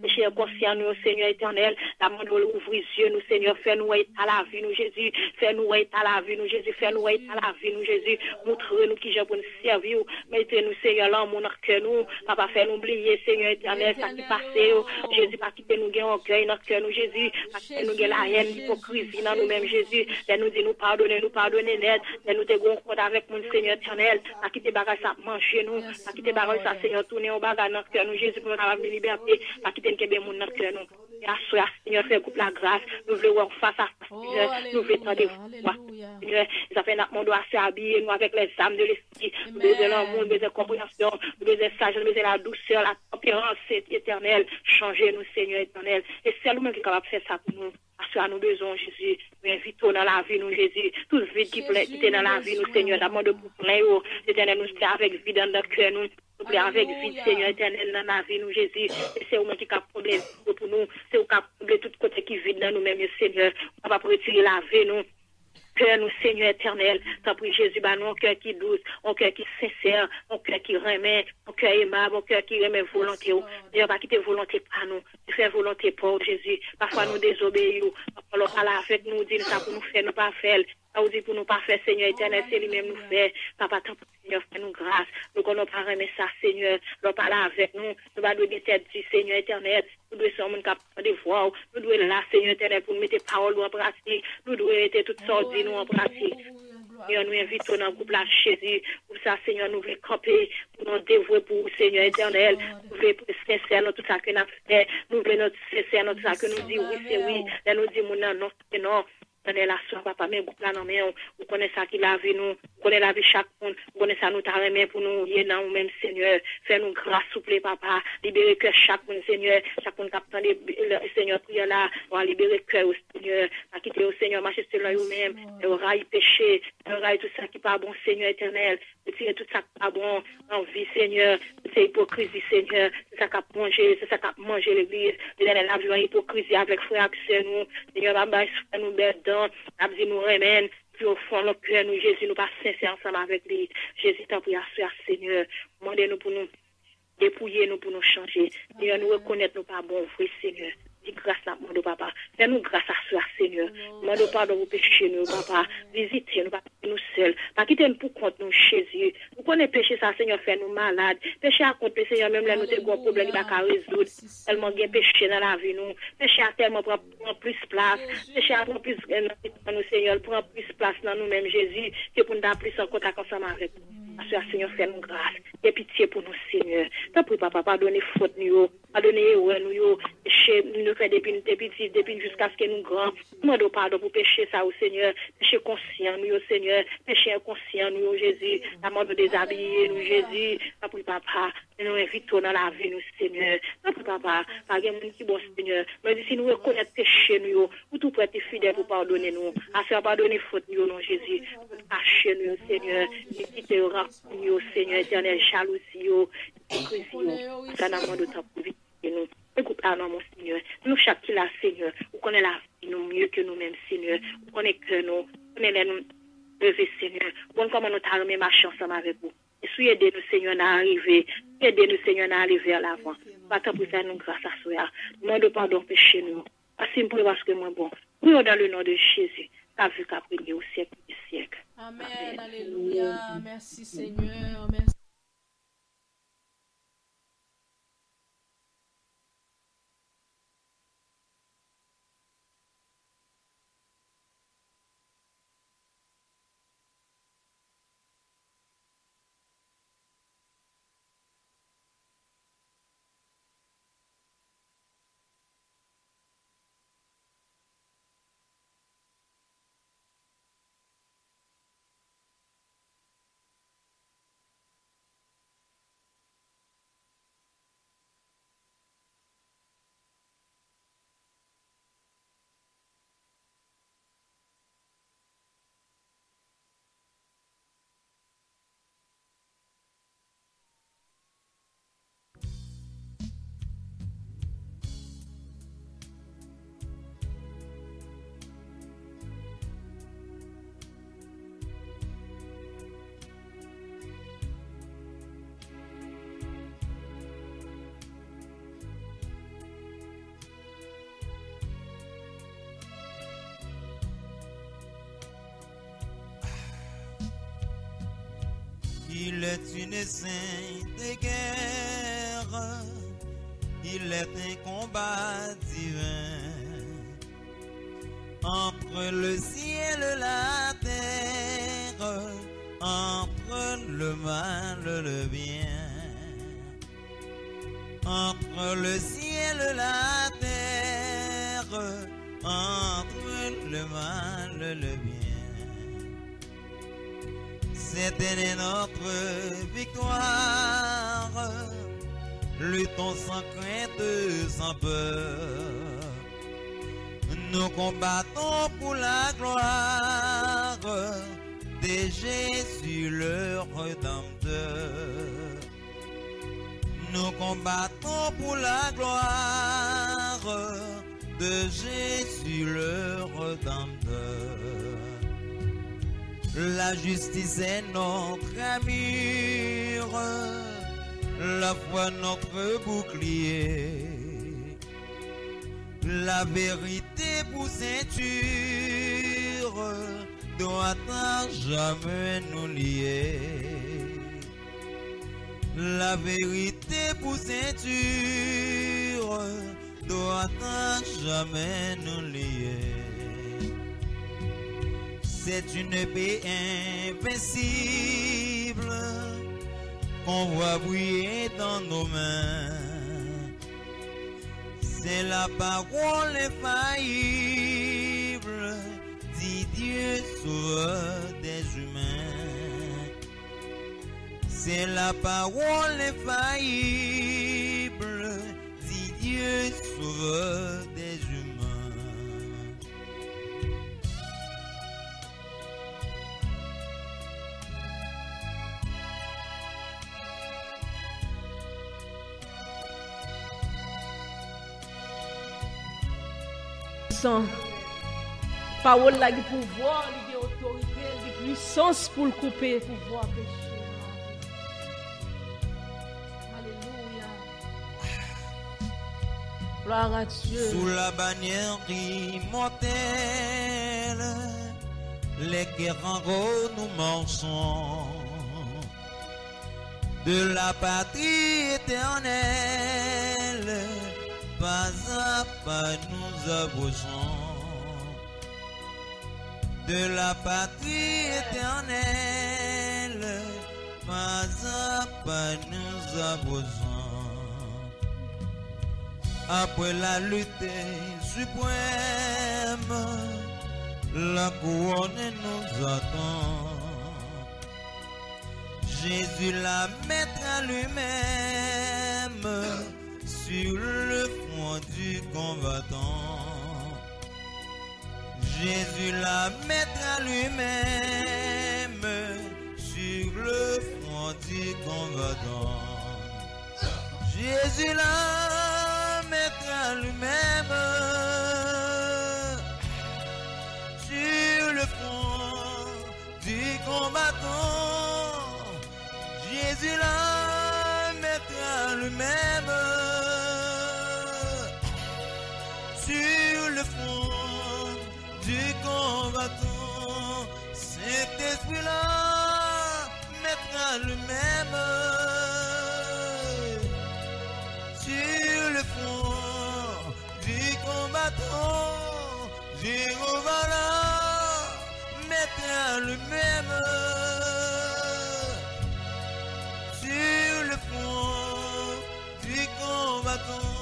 Péché conscient, nous, Seigneur éternel, la main de ouvrir les yeux, nous, Seigneur, fais-nous être à la vie, nous, Jésus, fais-nous être à la vie, nous, Jésus, fais-nous être à la vie, nous, Jésus, montre-nous qui j'ai pour nous servir, mettez-nous, Seigneur, l'amour dans cœur, nous, papa, fais-nous oublier, Seigneur éternel, ça qui passe, Jésus, pas quitter nous, gain orgueil dans cœur, nous, Jésus, pas quitter nous, gain la haine, l'hypocrisie dans nous-mêmes, Jésus, de nous dire, nous pardonner net, de nous te gon compte avec mon Seigneur éternel, pas quitter bagage ça manger nous, pas quitter bagage ça, Seigneur, tourner au bagage dans cœur, nous, Jésus, pour nous avoir liberté, quitter que mon notre cœur nous. Et à soi, Seigneur, fait coupe la grâce. Nous voulons voir face à face, Seigneur. Nous voulons tenter voir. Seigneur, ça fait notre monde assez habillé, nous, avec les âmes de l'esprit. Nous besoin l'amour, nous besoin compréhension, nous besoin sagesse, nous besoin la douceur, la tempérance éternelle. Changez-nous, Seigneur éternel. Et c'est nous-mêmes qui est capable de faire ça pour nous. À soi, nous besoin, Jésus. Nous invitons dans la vie, nous, Jésus. Tout le vide qui est dans la vie, nous, Seigneur. D'abord de pour plein, éternel, nous sommes avec vie dans notre cœur, nous. Nous plaît avec vie, Seigneur éternel, dans la vie, nous, Jésus. Et c'est vous qui a problème pour nous. C'est vous qui a problème tout côté qui vide dans nous-mêmes, Seigneur. On va retirer la vie, nous. Cœur, nous, Seigneur éternel. T'as pris Jésus, bah, nous, un cœur qui douce, un cœur qui sincère, un cœur qui remet, un cœur aimable, un cœur qui remet volonté. D'ailleurs, pas quitter volonté par nous. Faire volonté pour Jésus. Parfois, nous désobéissons. Parfois, l'on parle avec nous, dit ça pour nous faire, nous pas faire. Ça vous dit pour nous pas faire, Seigneur éternel, c'est lui-même nous faire. Papa, tant Seigneur, fais-nous grâce. Nous bon, nous pas aimer ça, Seigneur. Nous pas là avec nous. Nous pas nous tête du Seigneur éternel. Nous devons être capables de voir. Nous devons être là, Seigneur éternel, pour mettre parole en pratique. Nous devons être toutes sortes de nous en pratique. Seigneur, nous invitons dans le groupe là, Jésus. Pour ça, Seigneur, nous voulons camper, pour nous dévouer pour vous, Seigneur éternel. Nous voulons être sincères dans tout ça que nous avons fait. Nous voulons être sincères dans tout ça que nous disons oui, c'est oui. Là, nous disons non, non, c'est non. On est là, papa, mais groupe là, non, mais on connaît ça qui l'a vu nous, on connaît la vie chaque monde, on connaît ça nous t'arrêter pour nous, y dans nous-mêmes, Seigneur. Fais-nous grâce, souple, papa. Libérer que chaque monde, Seigneur. Chaque monde qui attend le Seigneur, prière là, on va libérer cœur au Seigneur. Pas quitter au Seigneur, marcher sur lui-même, et on raille péché, on raille tout ça qui pas bon, Seigneur éternel. Tirer tout ça qui pas bon en vie, Seigneur. C'est hypocrisie, Seigneur. C'est ça qui a mangé, c'est ça qui a mangé l'église. L'éternel a vu en hypocrisie avec frère et nous. Seigneur, papa, nous bête dans, a dit nous remène. Puis au fond, notre cœur, nous, Jésus, nous pas sincères ensemble avec lui. Jésus, t'en prie à ce Seigneur. Demandez-nous pour nous dépouiller, nous pour nous changer. Seigneur, nous reconnaître nous pas bon, frère, Seigneur. Dis grâce à mon papa. Fais-nous grâce à ce Seigneur. Mon pardon vous péché nous, papa. Visitez nous, pas nous seuls. Pas quitter nous pour compte nous, Jésus. Nous connaissons péché ça, Seigneur, fait nous malades. Péché à compte, Seigneur, même là, nous avons un problème qui va pas résoudre. Tellement de péché dans la vie, nous. Péché à tellement prend plus place. Péché à prendre plus, nous, Seigneur, prend plus place dans nous-mêmes, Jésus, que pour nous avoir plus en contact ensemble avec nous. Parce que Seigneur, fais-nous grâce. Et pitié pour nous, Seigneur. T'as pris, papa, pardonnez faute nous, pardonnez nous, péché, nous fait depuis petits, depuis jusqu'à ce que nous grands. Nous demandons pardon pour péché ça, au Seigneur. Péché conscient, nous, Seigneur. Péché inconscient, nous, Jésus. La mort de déshabiller, nous, Jésus. T'as pris, papa. Nous invitons dans la vie, nous, Seigneur. T'as pris, papa. Pas de monde qui bon, Seigneur. Mais si nous reconnaissons péché, nous, ou tout prêt fidèle pour pardonner nous. À faire pardonner faute, nous, non, Jésus. Cacher nous, Seigneur. Et quitter nous, Seigneur éternel, jalousie, hypocrisie, ça n'a pas de temps pour vivre nous. Écoute, non, mon Seigneur. Nous, chaque qui l'a, Seigneur, vous connaissez la vie, nous, mieux que nous-mêmes, Seigneur. Vous connaissez que nous, connaissez nous, lever, Seigneur. Bon, comment nous t'arriver marcher ensemble avec vous. Et soyez aidez-nous, Seigneur, à arriver. Aidez-nous, Seigneur, à arriver à l'avant. Pas tant pour faire nous grâce à soi. Demande pardon, péché nous. Assez pour parce que moi, bon. Prions dans le nom de Jésus. Qu'a vu qu'à prier au siècle des siècles. Amen. Alléluia. Merci, Seigneur. Merci. Il est une sainte guerre, il est un combat divin entre le ciel et la terre, entre le mal et le bien, entre le ciel et la terre, entre le mal et le bien. C'est notre victoire, luttons sans crainte, sans peur. Nous combattons pour la gloire de Jésus le Rédempteur. Nous combattons pour la gloire de Jésus le Rédempteur. La justice est notre armure, la foi notre bouclier, la vérité pour ceinture, doit à jamais nous lier. La vérité pour ceinture doit à jamais nous lier. C'est une paix invincible qu'on voit briller dans nos mains. C'est la parole infaillible, dit Dieu sauveur des humains. C'est la parole infaillible, dit Dieu sauveur des humains. Parole là, du pouvoir, de autorité, de puissance pour le couper, pouvoir pécher. Alléluia. Gloire à Dieu. Sous la bannière immortelle, les guerres en gros nous marchons. De la patrie éternelle, pas à pas nous approchons. De la patrie éternelle, pas à pas nous approchons. Après la lutte suprême, la couronne nous attend. Jésus la mettra lui-même sur le front du combattant. Jésus la mettra lui-même sur le front du combattant. Jésus la mettra lui-même sur le front du combattant. Jésus la mettra lui-même sur le front du combattant. Cet esprit-là mettra lui-même sur le front du combattant. Jéhovah là mettra lui-même sur le front du combattant.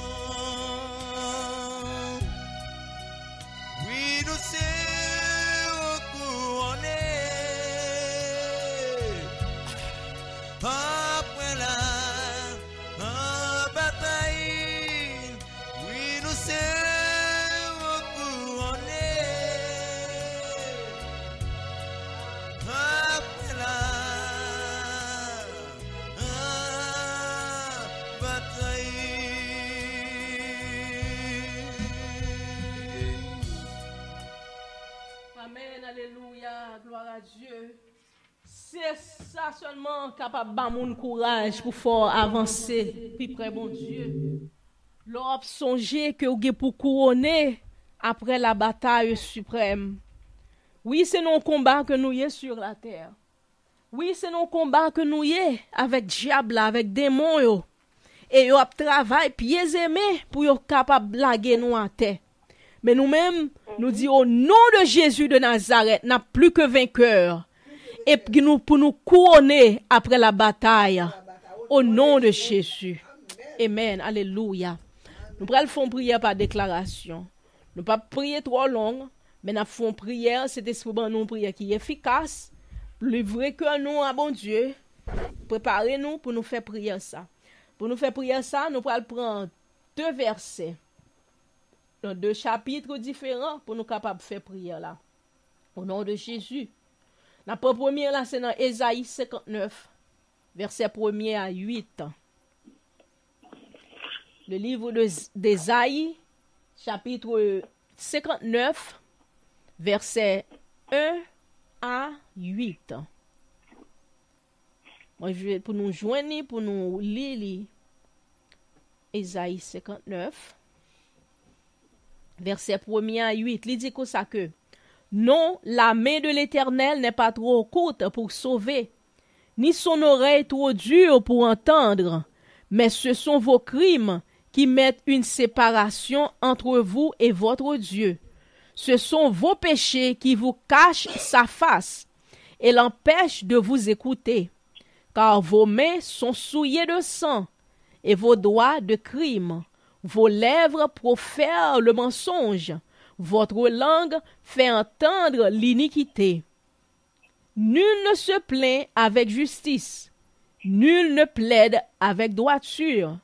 Oui, nous serons couronnés après la bataille. Oui, nous serons couronnés après la Amen, alléluia, gloire à Dieu. C'est ça seulement capable de mon courage pour faire avancer, puis près bon Dieu. L'on songer que vous avez pour couronner après la bataille suprême. Oui, c'est nos combats que nous y est sur la terre. Oui, c'est nos combats que nous y est avec diable, avec démons yo. Et yo travail pieds et mains pour yo capable blaguer nous en terre. Mais nous-mêmes, nous disons au nom de Jésus de Nazareth, n'a plus que vainqueur. Et pour nous couronner après la bataille. Au nom de Jésus. Amen. Alléluia. Nous prenons prière par déclaration. Nous ne pas prier trop long, mais nous faisons prière. C'est une prière qui est efficace. Livrez que nous à bon Dieu. Préparez-nous pour nous faire prier ça. Pour nous faire prier ça, nous allons prendre 2 versets. Dans 2 chapitres différents pour nous capables de faire prière là. Au nom de Jésus. La première là, c'est dans Ésaïe 59, verset 1er à 8. Le livre d'Ésaïe, chapitre 59, verset 1 à 8. Moi, je vais pour nous joindre, pour nous lire Ésaïe 59. Verset 1er à 8, il dit comme ça que non, la main de l'Éternel n'est pas trop courte pour sauver, ni son oreille trop dure pour entendre, mais ce sont vos crimes qui mettent une séparation entre vous et votre Dieu. Ce sont vos péchés qui vous cachent sa face et l'empêchent de vous écouter, car vos mains sont souillées de sang et vos doigts de crime. Vos lèvres profèrent le mensonge, votre langue fait entendre l'iniquité. Nul ne se plaint avec justice, nul ne plaide avec droiture.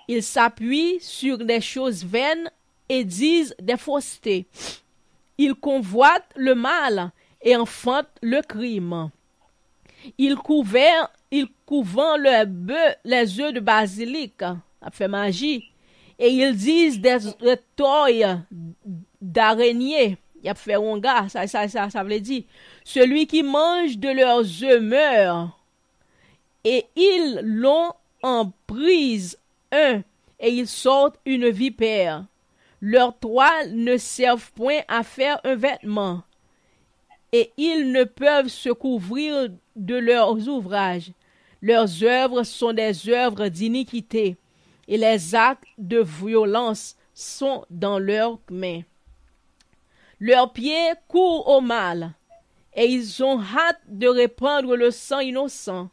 Ils s'appuient sur des choses vaines et disent des faussetés. Ils convoitent le mal et enfantent le crime. Ils couvent les œufs de basilic, ça fait magie, et ils disent des toilles d'araignée. Il a fait un gars, ça veut dire, celui qui mange de leurs œufs meurt. Et ils l'ont en prise un, et ils sortent une vipère. Leurs toiles ne servent point à faire un vêtement, et ils ne peuvent se couvrir de leurs ouvrages. Leurs œuvres sont des œuvres d'iniquité, et les actes de violence sont dans leurs mains. Leurs pieds courent au mal, et ils ont hâte de répandre le sang innocent.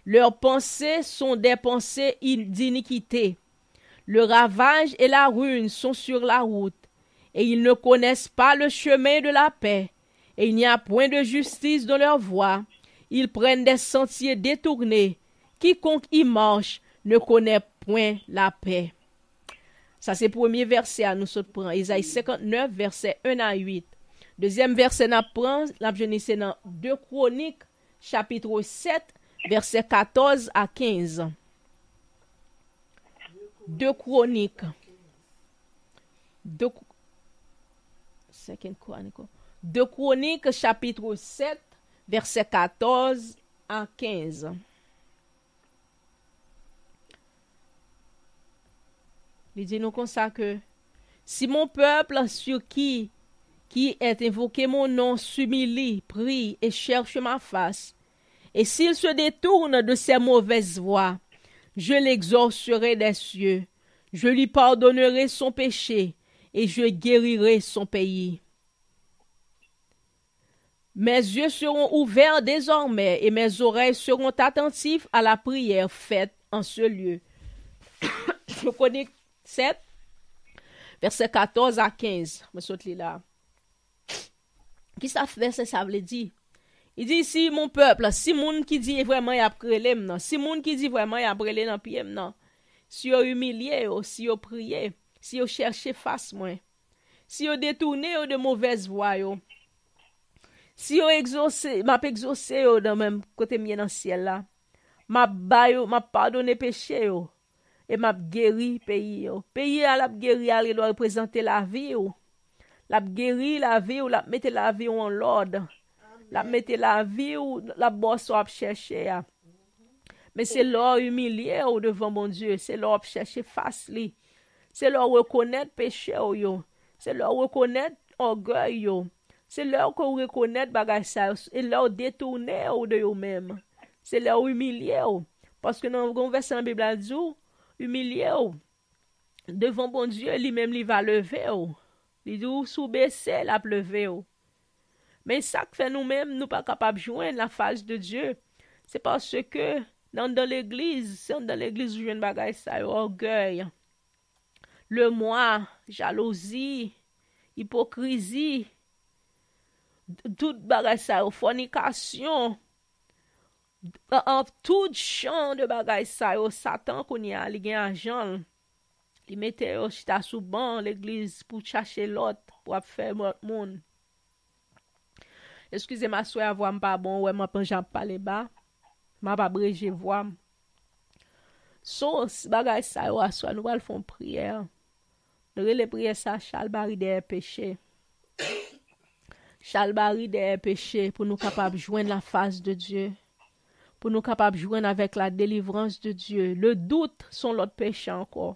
Leurs pensées sont des pensées d'iniquité. Le ravage et la ruine sont sur la route, et ils ne connaissent pas le chemin de la paix, et il n'y a point de justice dans leur voie. Ils prennent des sentiers détournés. Quiconque y marche ne connaît point la paix. Ça, c'est le premier verset à nous prendre. Isaïe 59, verset 1 à 8. Deuxième verset, nous prenons, c'est dans 2 Chroniques, chapitre 7, verset 14 à 15. 2 Chroniques. 2 Chroniques, chapitre 7, verset 14 à 15. Il dit nous comme ça que si mon peuple sur qui est invoqué mon nom s'humilie, prie et cherche ma face, et s'il se détourne de ses mauvaises voies, je l'exaucerai des cieux, je lui pardonnerai son péché et je guérirai son pays. Mes yeux seront ouverts désormais et mes oreilles seront attentives à la prière faite en ce lieu. Je connais 7, verset 14 à 15. Je saute là. Qui ça fait, ça veut dire? Il dit, si mon peuple, si moun qui dit vraiment y a prélé, si moun qui dit vraiment y a prélé dans pied, si yo humilié, si yo prié, si yo cherché face moi, si yo détourné de mauvaises voies, si yo exaucé, m'a exaucé dans même côté mien dans ciel là, m'a pardonné péché yo. Et m'a guéri pays yo. Pays a la guéri a doit représenter la vie yo. La guéri la vie ou la mette la vie en l'ordre. La mette la vie ou la bosse à chercher. Mais c'est leur humilier ou devant mon Dieu, c'est leur chercher face li. C'est leur reconnaître péché yo. C'est leur reconnaître orgueil yo. C'est leur reconnaître bagay ça et leur détourner de eux même. C'est leur humilier parce que dans le verset en Bible dit humilié devant bon Dieu, lui-même il va lever. Il dit sous baisser la pleuver. Mais ça que fait nous-mêmes, nous pas capables de joindre la face de Dieu. C'est parce que dans l'église, c'est dans l'église où je ne bagaille ça, orgueil, le moi, jalousie, hypocrisie, tout bagaille ça, fornication, en tout champ de bagaille ça, Satan qu'on y a, il gagne argent, il mettait au chita sous banc l'église pour chercher l'autre, pour faire monde. Excusez-moi, soeur, voix pas bon, ouais, moi j'en parle bas, m'a pas brégé voix. So bagaille ça, soit nous allons faire prière. Nous les prières ça, chalbari des péchés. Chalbari des péchés pour nous capables de joindre la face de Dieu. Pour nous capables de joindre avec la délivrance de Dieu. Le doute sont l'autre péché encore.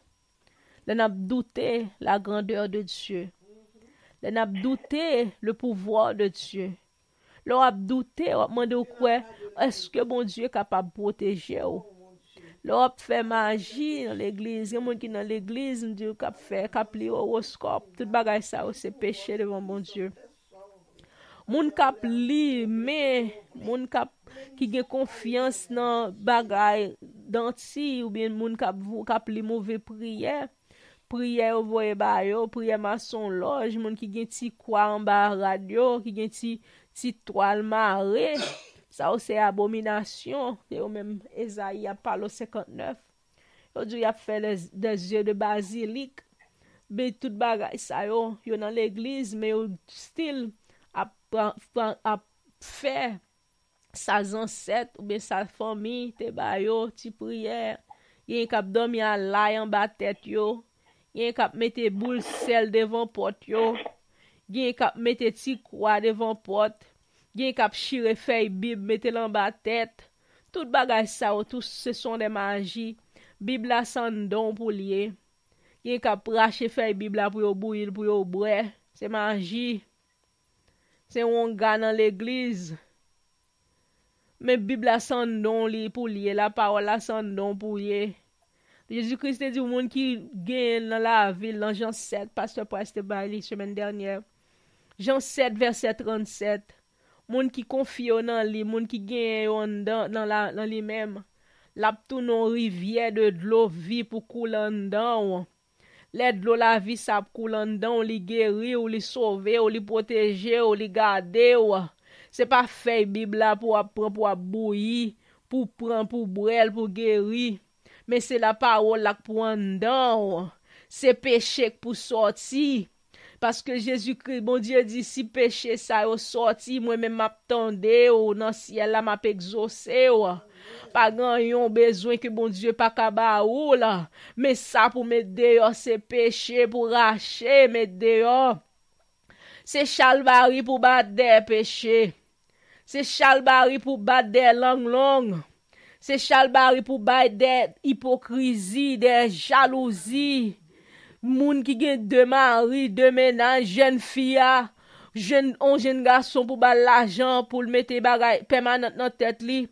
Nous avons douté la grandeur de Dieu. Nous avons douté le pouvoir de Dieu. L'on a douté, on a demandé quoi, est-ce que bon Dieu est capable de protéger ou? L'on a fait magie dans l'église, il y a des gens qui dans l'église, nous disent qu'on fait, qu'on lit horoscope, tout bagay ça, c'est péché devant bon Dieu. Moun kap li, mais moun kap qui gen confiance dans bagay danti ou bien moun kap li mauvais prière voye ba yo, prière maçon loge, moun qui gen ti kwa en bas radio, qui gen ti toile marée, ça c'est abomination. Et même Esaïe a parlé au 59. Yo dit y a fait des yeux de basilic. Mais tout bagay ça yo dans l'église mais yo still a fait sa ancêtres ou bien sa famille te ba yo ti prière. Yen kap dormi à la en bas tête yo. Yen kap mette boule sel devant porte yo. Yen kap mette ti croix devant porte. Yen kap chire feuille Bible mette en bas tête. Tout bagay ça tout ce sont des magies. Bible la sans don pour lier. Yen kap rache feuille Bible la pour yo bouillir pour yo boire. C'est magie. C'est un gars dans l'église. Mais Bible la sans don li pour lier, la parole la sans don pour lier. Jésus-Christ dit au monde qui gagne dans la ville dans Jean 7, pasteur Price Bailey semaine dernière. Jean 7 verset 37. Monde qui confie dans lui, monde qui gagne dans lui-même. La tourne en rivière de l'eau vie pour couler en dedans. L'aide de la vie ça coule en dedans, li guérir ou li sauver ou li protéger ou li garder ou. C'est pas fait Bible là pour apprendre pour bouillir, pour prendre pour boire, pour guérir. Mais c'est la parole là pour en dedans. C'est péché pour sortir. Parce que Jésus-Christ, bon Dieu dit si péché ça yo sorti, moi même m'attendais ou dans ciel là m'a exaucé ou. Pas grand besoin que bon Dieu pas kaba ou là. Mais ça pour mettre dehors c'est péché pour racher mettre dehors. C'est chalbari pour battre des péchés. C'est chalbari pour battre des langues. C'est chalbari pour battre des hypocrisies, des jalousies. Moun qui gen deux maris, deux ménages, jeune fille, jeune garçon pour battre l'argent pour le mettre bagay permanent dans tête li.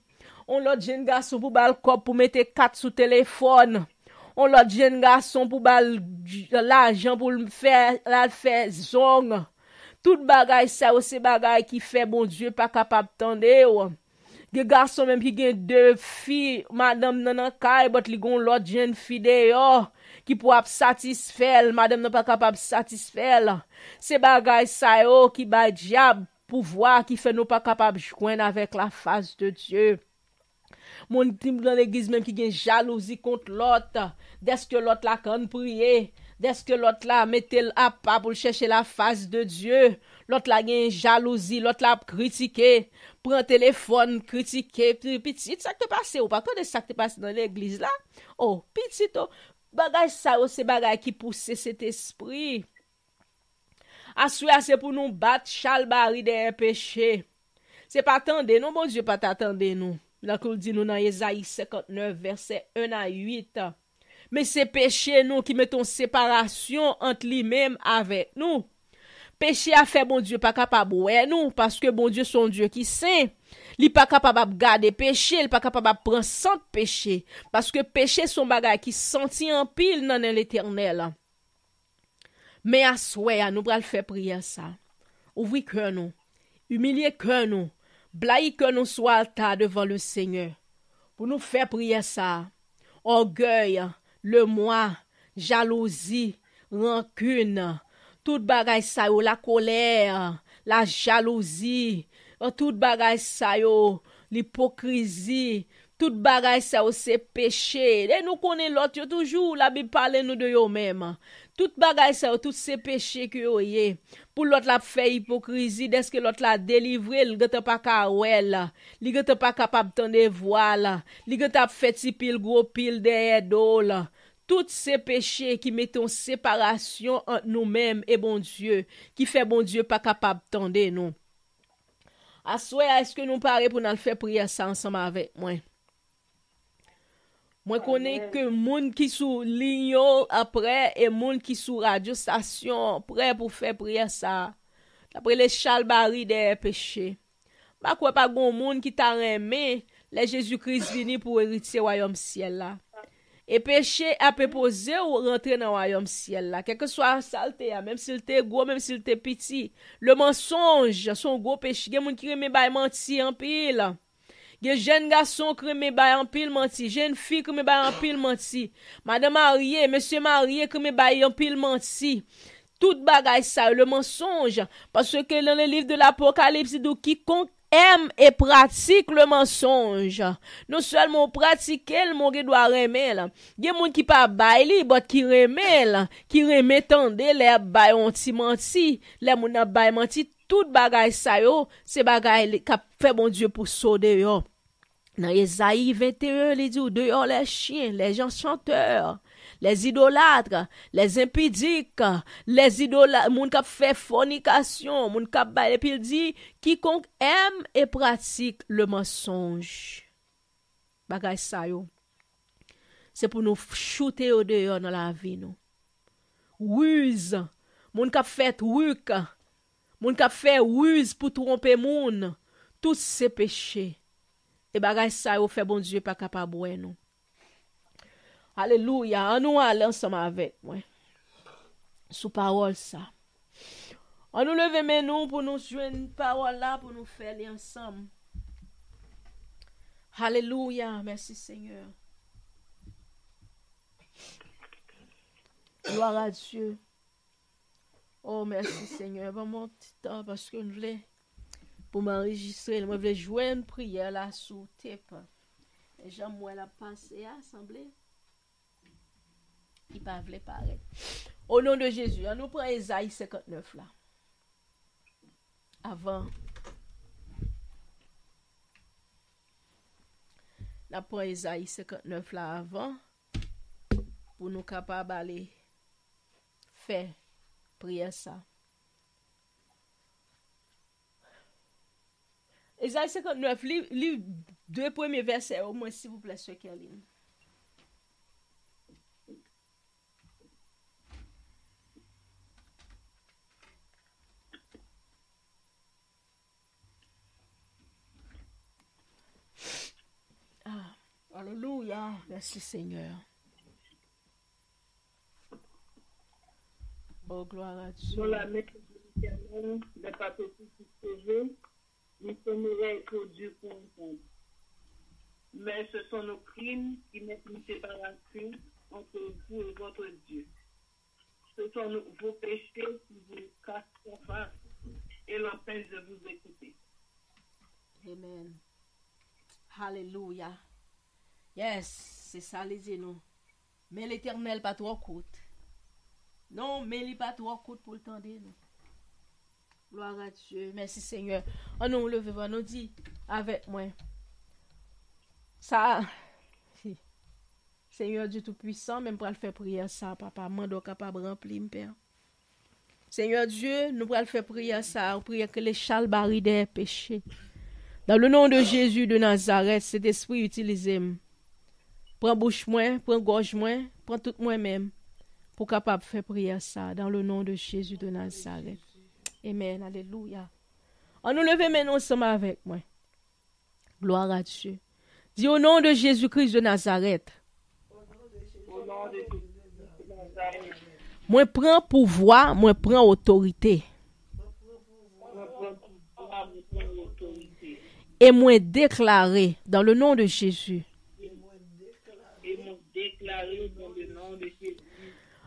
On l'autre jeune garçon pour bal cop pour mettre 4 sous téléphone. On l'autre jeune garçon pour bal l'argent pour faire zong. Tout bagay ça c'est bagay qui fait bon Dieu pas capable tendre. Des garçons même qui gen deux filles, madame nan kay, but li gon l'autre jeune fille dehors qui pour satisfaire, madame nan pas capable satisfaire. C'est bagay ça yo qui ba diable pouvoir qui fait nous pas capable joindre avec la face de Dieu. Mon team dans l'église même qui gen jalousie contre l'autre, dès que l'autre la kan prier, dès que l'autre la mette à pas pour chercher la face de Dieu, l'autre la gen jalousie, l'autre la critiquer, prend téléphone, critiquer, petit ça qui passe ou pas quand ça qui passe dans l'église là. Oh, petit bagay ça c'est bagay qui pousse cet esprit. Assoya c'est pour nous battre chalbari des péchés. C'est pas attendre non bon Dieu pas t'attendre nous. Là qu'on dit nous dans Esaïe 59 verset 1 à 8. Mais c'est péché nous qui mettons séparation entre lui-même avec nous. Péché a fait bon Dieu pas capable ouais nous parce que bon Dieu son Dieu qui saint. Il pas capable de garder péché, il pas capable de prendre sans péché parce que péché son bagage qui senti en pile dans l'Éternel. Mais à souhait nous pral faire prière ça. Ouvrir cœur nous, humilier cœur nous. Blaye que nous soit altar devant le Seigneur. Pour nous faire prier ça. Orgueil, le moi, jalousie, rancune, tout bagay sa yo, la colère, la jalousie, tout bagay sa yo, l'hypocrisie, tout bagay sa yo, c'est péché. Et nous connaissons l'autre toujours, la Bible parle nous de yo même. Tout bagay sa yo, tout ces péchés que yo yé. Pour l'autre la fait hypocrisie, dès que l'autre la délivré, il gete pas ka wel, il gete pas capable tande voile, il gete fait ti pile gros pile derrière dol. Tous ces péchés qui mettent en séparation entre nous-mêmes et bon Dieu, qui fait bon Dieu pas capable tande nous. Assoya, est-ce que nous parlons pour nous faire prier ça ensemble avec moi? Moi connais que moun qui sous ligne après et moun qui sous radio station prêt pour faire prière ça. D'après les chalbari des péchés. Pas quoi pas gon monde qui t'a aimé, les Jésus-Christ vini pour hériter royaume ciel là. Et péché a posé ou rentrer dans le royaume ciel là. Quel que soit la saleté, même s'il t'est gros, même s'il t'est petit. Le mensonge, son gros péché. Il y a des gens qui aiment mentir en pile. Il y a des jeunes garçons qui aiment en pile mentir. Jeunes filles qui aiment en pile mentir. Madame mariée, monsieur marié qui aiment en pile mentir. Tout bagay ça, le mensonge. Parce que dans le livre de l'Apocalypse, il dit quiconque aime et pratique le mensonge. Non seulement pratiquer le monde doit remettre là. Il y a des gens qui pas bail li, mais qui remet là, qui remet tande les bail on ti menti, les moun a bail menti, tout bagay ça yo, c'est bagay qui fait bon Dieu pour sauver yo. Dans Ésaïe 21, il dit dehors les chiens, les gens chanteurs, les idolâtres, les impudiques, les idolâtres, moun qui fait fornication, moun qui bail, et puis il dit quiconque aime et pratique le mensonge. Bagay sa yo. C'est pour nous shooter au dehors dans la vie nous. Ruse, moun qui fait truc, moun qui fait ruse pour tromper moun, tous ces péchés. Et bagay sa yo fait bon Dieu pas capable de nous. Alléluia. On nous aller ensemble avec moi. Sous parole ça. On nous lever mais nous pour nous joindre une parole là pour nous faire les ensemble. Alléluia. Merci Seigneur. Gloire à Dieu. Oh merci Seigneur. Bon mon petit temps parce que nous voulons pour m'enregistrer, je voulais jouer une prière là sous tape. Et Jean-Moi l'a passé à l'assemblée. Il pas voulu paraître. Au nom de Jésus, on nous prend Ésaïe 59 là. Avant. On prend Ésaïe 59 là avant. Pour nous capables d'aller faire prière ça. Ésaïe 59, livre deux premiers versets, au moins s'il vous plaît, ceux qui ont lu. Ah, alléluia, merci Seigneur. Oh, gloire à Dieu. Dans la maîtrise de l'Éternel, les papiers qui se veulent, nous sommerait pour Dieu pour entendre. Mais ce sont nos crimes qui mettent une séparation entre vous et votre Dieu. Ce sont vos péchés qui vous cassent en face et l'empêchent de vous écouter. Amen. Alléluia. Yes, c'est ça les nous. Mais l'Éternel pas trop coûte. Non, mais il pas trop coûte pour le temps de nous. Gloire à Dieu. Merci Seigneur. On nous lève, on nous dit avec moi. Ça, Seigneur Dieu Tout-Puissant, même pour le faire prier ça, papa, mando capable de remplir, Père. Seigneur Dieu, nous pourrons faire prier ça, prier que les châles barils des péchés. Dans le nom de Jésus de Nazareth, cet esprit utilisé. Prends bouche moi, prends gorge moi, prends tout moi-même pour capable faire prier ça dans le nom de Jésus de Nazareth. Amen. Alléluia. On nous lève maintenant ensemble avec moi. Gloire à Dieu. Dis au nom de Jésus-Christ de Nazareth. Au nom de Jésus de Nazareth. Moi prends pouvoir, moi prends autorité. Et moi déclarer dans le nom de Jésus.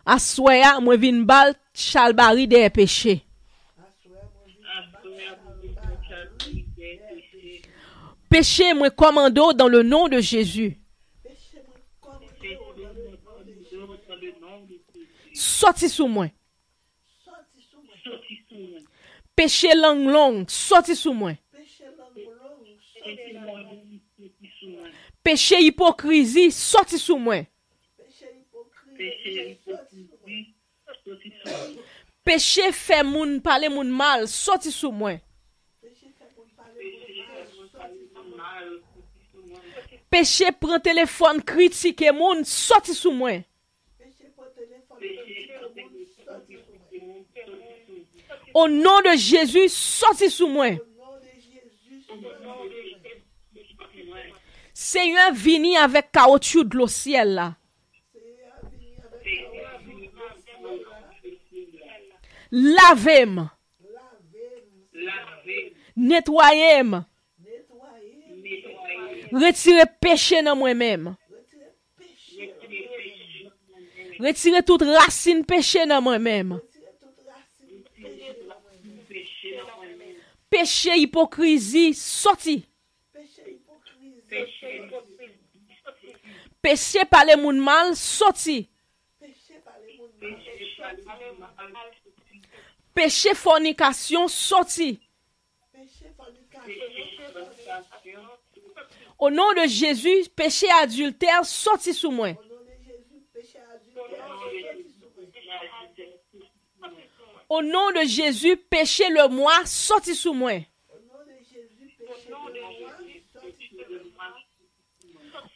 Assoya, moi vin bal chalbari des péchés. Péché, moi commando dans le nom de Jésus. Sorti sous moi. Péché langue longue, sorti sous moi. Péché hypocrisie, sorti sous moi. Péché fait moun parler moun mal, sorti sous moi. Péché prend téléphone critiquer moun, sorti sous moi. Au nom de Jésus, sorti sous moi. Seigneur, vini avec caoutchouc de l'eau ciel là. Lavez-moi. Nettoyez-moi. Retirez péché dans moi-même. Retirez toute racine péché dans moi-même. Péché, hypocrisie, sorti. Péché par les moun mal, sorti. Péché fornication, sorti. Au nom de Jésus, péché adultère, sorti sous moi. Au nom de Jésus, péché le moi, sorti sous moi.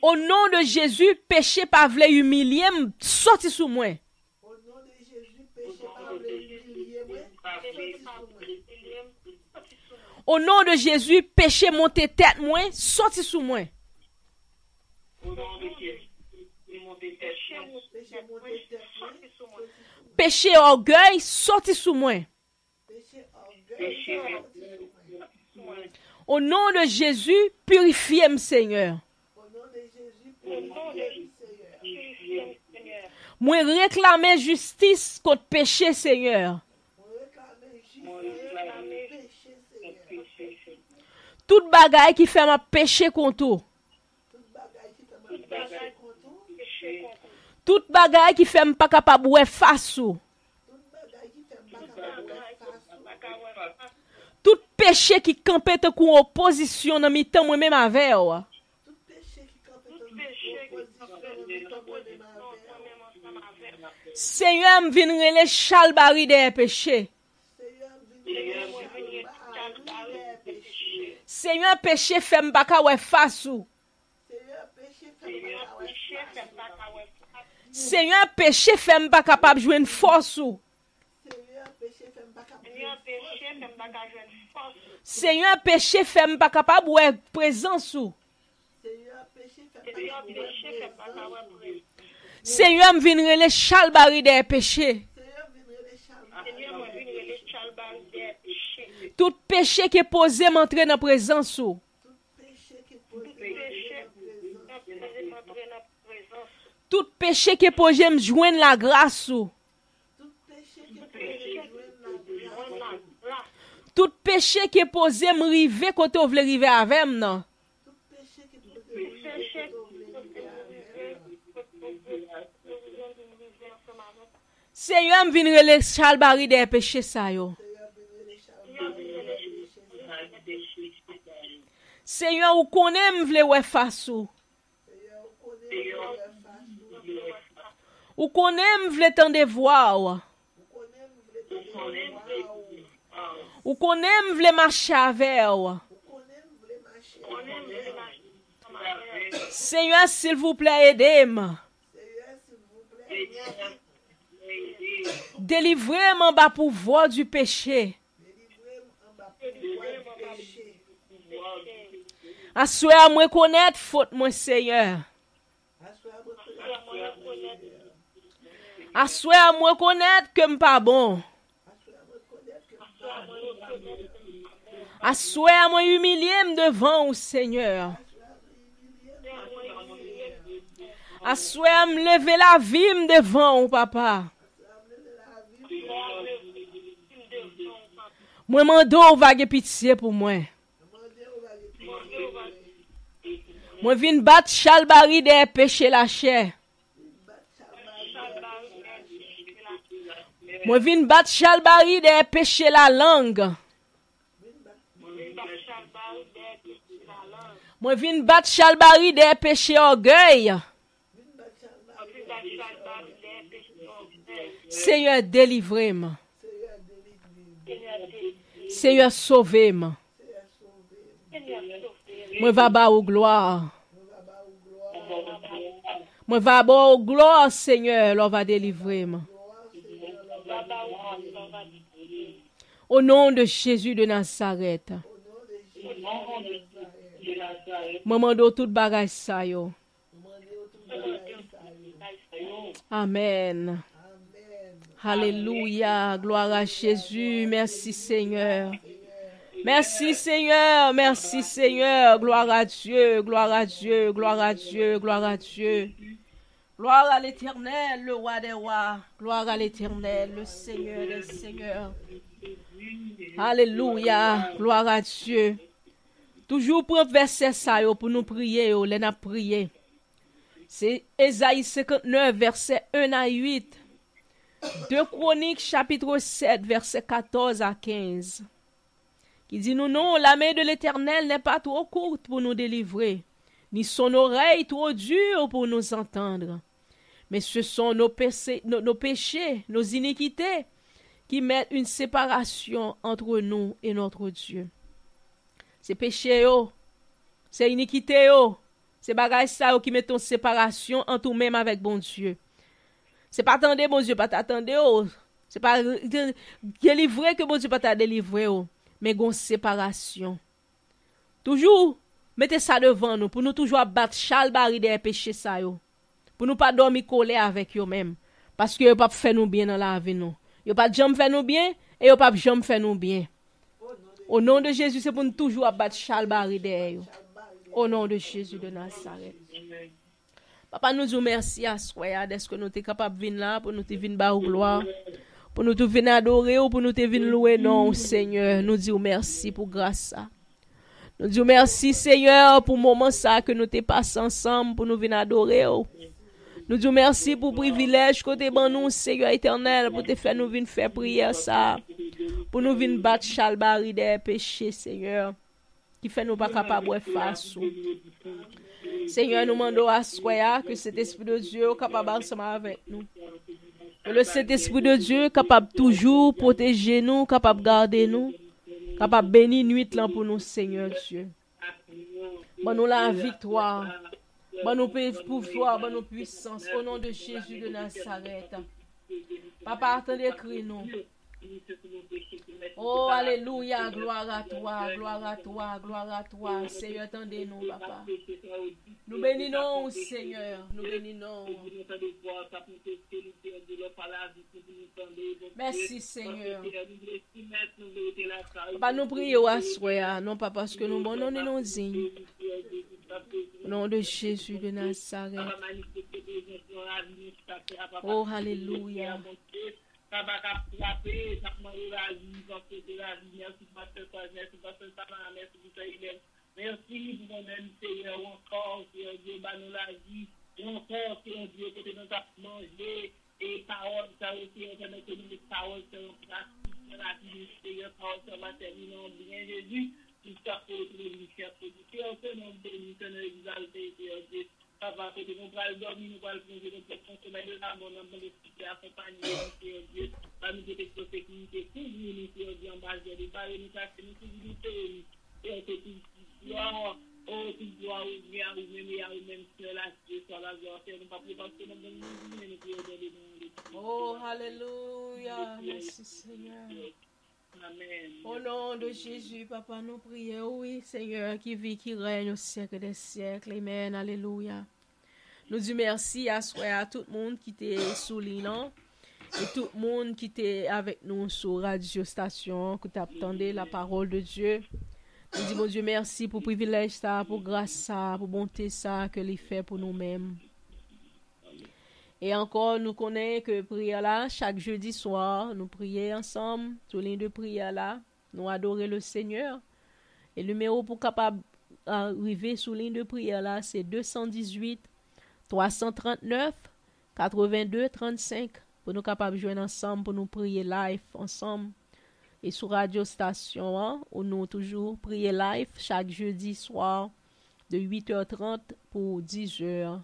Au nom de Jésus, péché pas vle humilier, sorti sous moi. Au nom de Jésus, péché monter tête moi, sorti sous moi. Péché orgueil, sorti sous moi. Au nom de Jésus, purifiez-moi, Seigneur. Moi réclamer justice contre péché, Seigneur. Toute bagaille qui fait ma péché contre. Toute bagaille qui fait pas capable de face. Tout péché qui campe en opposition dans mi temps moi même avec. Seigneur, me vinn rele chalbari des péchés. Seigneur, péché fait m'pa ka wè face ou. Seigneur, péché fait m'pa capable joindre force ou. Seigneur, péché fait m'pa capable wè présence ou. Seigneur, me vinn rele chalbari des péchés. Tout péché qui est posé m'entrer dans la présence ou. Tout péché qui est posé me joindre la grâce ou. Tout péché qui est posé me river quand on veut river avec moi. Seigneur, me vinn rele chalbari des péchés ça yo. Seigneur, ou connaît m'vle wè face ou. Ou connaît m'vle tande voix ou. Ou connaît m'vle marcher avec ou. Seigneur, s'il vous plaît, aidez-moi. Délivrez-moi par pouvoir du péché. Assoyez à moi connaître faute moi Seigneur. Assoyez à moi connaître que m'pas bon. Assoyez à moi humilier devant vous Seigneur. Assoyez à me lever la vie devant vous papa. Moi mando va ge pitié pour moi. Moi vinn battre chalbari des péchés la chair. Moi vinn battre chalbari des péchés la langue. Moi vinn battre chalbari des péchés orgueil. Seigneur, délivrez-moi. Seigneur, sauvez-moi. Moi va ba au gloire. Moi va ba au gloire, Seigneur, l'on va délivrer moi. Au nom de Jésus de Nazareth. Maman do tout bagay sa yo. Amen. Alléluia. Gloire à Jésus. Merci Seigneur. Merci Seigneur. Merci Seigneur. Gloire à Dieu. Gloire à Dieu. Gloire à Dieu. Gloire à Dieu. Gloire à l'Éternel, le roi des rois. Gloire à l'Éternel, le Seigneur des seigneurs. Alléluia. Gloire à Dieu. Toujours pour verset ça yo, pour nous prier, yo, les n'a prié. C'est Ésaïe 59, verset 1 à 8. 2 Chroniques, chapitre 7, verset 14 à 15. Qui dit nous, non, la main de l'Éternel n'est pas trop courte pour nous délivrer, ni son oreille trop dure pour nous entendre. Mais ce sont nos péchés, nos iniquités, qui mettent une séparation entre nous et notre Dieu. C'est péché, c'est iniquité, c'est bagay ça qui mettent une séparation entre nous-mêmes avec bon Dieu. C'est pas attendre, bon Dieu, pas t'attendre, c'est pas délivrer que bon Dieu pas t'a délivré, mais une séparation. Toujours, mettez ça devant nous, pour nous toujours battre chal bari des péchés ça, pour nous pas dormir collé avec eux même, parce que yo pas faire nous bien dans la vie nous. Yo pas jamais faire nous bien et yo pas jamais faire nous bien. Au nom de Jésus, c'est pour nous toujours abattre chal bari derrière. Au nom de Jésus de Nazareth. Papa, nous disons merci à soi, d'être que nous sommes capables de venir là, pour nous te venir bas gloire, pour nous te venir adorer ou pour nous te venir louer, non, Seigneur. Nous disons merci pour grâce ça. Nous disons merci, Seigneur, pour le moment ça que nous te passé ensemble pour nous venir adorer. Nous disons merci pour le privilège que tu as nous, Seigneur éternel, pour te faire nous venir faire prière ça, pour nous venir battre chalbari des péchés, Seigneur, qui fait nous pas capables de face. Seigneur, nous demandons à soi que cet esprit de Dieu est capable ensemble avec nous. Que le Saint-Esprit de Dieu est capable toujours protéger nous, capable garder nous, capable bénir nuit là pour nous, Seigneur Dieu. Bon nous la victoire. Bon nous pouvoir, bon nous puissance. Au nom de Jésus de Nazareth. Papa, attendez, crie nous. Oh, alléluia, gloire à toi, gloire à toi, gloire à toi. Seigneur, attendez-nous, papa. Nous bénissons, Seigneur, nous bénissons. Merci, Seigneur. Papa, nous prions à soi, non pas parce que nous bon, non, nous dignes. Au nom de Jésus de Nazareth. Oh, alléluia. Merci pour nous-mêmes, Seigneur, encore, Seigneur Dieu, nous la vie, encore, Seigneur Dieu, que nous avons mangé, et paroles, ça aussi, on va mettre les paroles, c'est la vie, Seigneur, paroles, ça va terminer en bien, Jésus, tout ça pour nous faire produire, que nous bénissons, nous exalter, Seigneur Dieu. Papa, que nous allons dormir, nous allons plonger notre sommeil de la bonne âme, l'esprit accompagné, Seigneur Dieu, par nous des sécurité, couvrir nous, Seigneur Dieu, en bas de nous, par nous, cacher nous, sécurité, et que tout gloire, oh, toute gloire, ou bien, ou même, sur la gloire, nous pas plus parce que nous oh, alléluia, merci Seigneur. Amen. Au nom de Jésus, Papa, nous prions, oui, Seigneur, qui vit, qui règne au siècle des siècles. Amen, alléluia. Nous disons merci à soi, à tout le monde qui était sous l'île, et tout le monde qui était avec nous sur Radio Station, qui t'attendait la parole de Dieu. Nous disons, mon Dieu, merci pour le privilège, ça, pour grâce, ça, pour bonté, ça, que l'il fait pour nous-mêmes. Et encore, nous connaissons que prière là, chaque jeudi soir, nous prions ensemble, sur ligne de prière là, nous adorer le Seigneur. Et le numéro pour capable arriver sur ligne de prière là, c'est 218 339 82 35 pour nous capables de joindre ensemble, pour nous prier live ensemble. Et sur Radio Station, hein, où nous toujours prier live chaque jeudi soir de 8h30 pour 10h.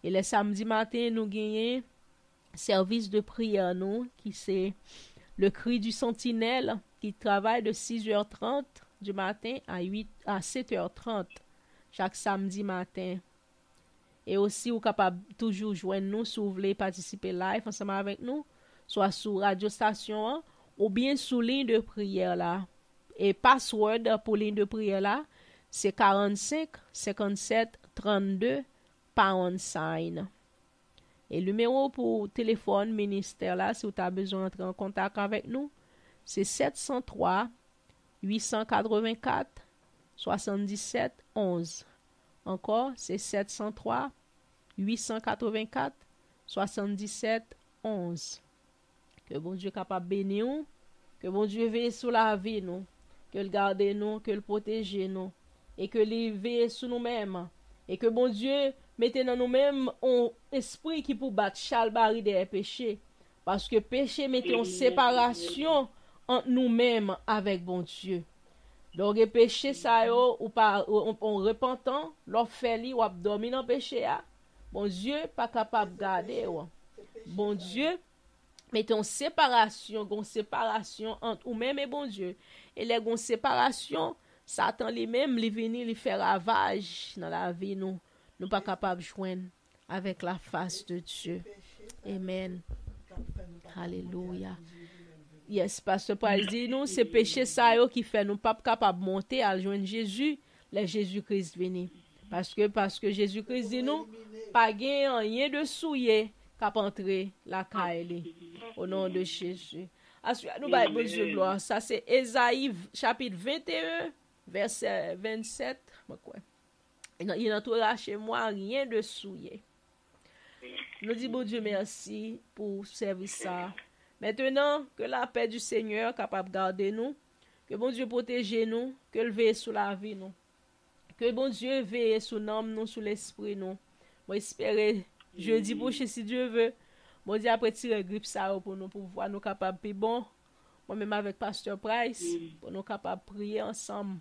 Et le samedi matin, nous gagnons service de prière, nous, qui c'est le cri du sentinelle, qui travaille de 6h30 du matin à 7h30 chaque samedi matin. Et aussi, vous êtes capable toujours joindre nous si vous voulez participer live ensemble avec nous, soit sur Radio Station, hein, ou bien sous ligne de prière là. Et password pour ligne de prière là, c'est 45 57 32 pound sign. Et le numéro pour téléphone ministère là, si vous avez besoin d'entrer en contact avec nous, c'est 703 884 77 11. Encore, c'est 703 884 77 11. Que bon Dieu capable de bénir nous, que bon Dieu veille sur la vie nous, que le garde nous, que le protège nous, et que le veille sur nous-mêmes, et que bon Dieu mette dans nous-mêmes un esprit qui pour battre chalbari des péchés, parce que péché mette en séparation entre nous-mêmes avec bon Dieu. Donc le péché ça yo ou pas on repentant, l'on fait li ou dormi dans péché a, bon Dieu pas capable garder ou. Bon Dieu mettez en séparation, gon séparation entre ou même et bon Dieu. Et les gon séparation, Satan lui-même li vini li fait ravage dans la vie nous pas capable joindre avec la face de Dieu. Amen. Alléluia. Yes, pasteur Paul dit nous c'est péché ça yo qui fait nous pas capable monter à joindre Jésus, les Jésus-Christ venu. Parce que Jésus-Christ dit nous pas gain rien de souillé cap entrer la caille au nom de Jésus. Ensuite nous ba bon Dieu gloire. Ça c'est Ésaïe chapitre 21 verset 27. Il n'entourera chez moi rien de souillé. Nous disons bon Dieu merci pour servir ça. Maintenant que la paix du Seigneur capable de garder nous, que bon Dieu protège nous, que le veille sur la vie nous, que bon Dieu veille sur l'âme nous, sur l'esprit nous. Moi espérer jeudi prochain si Dieu veut. Bon Dieu après tirer grippe ça pour nous pour voir nous capables plus bon. Moi même avec pasteur Price pour nous capables prier ensemble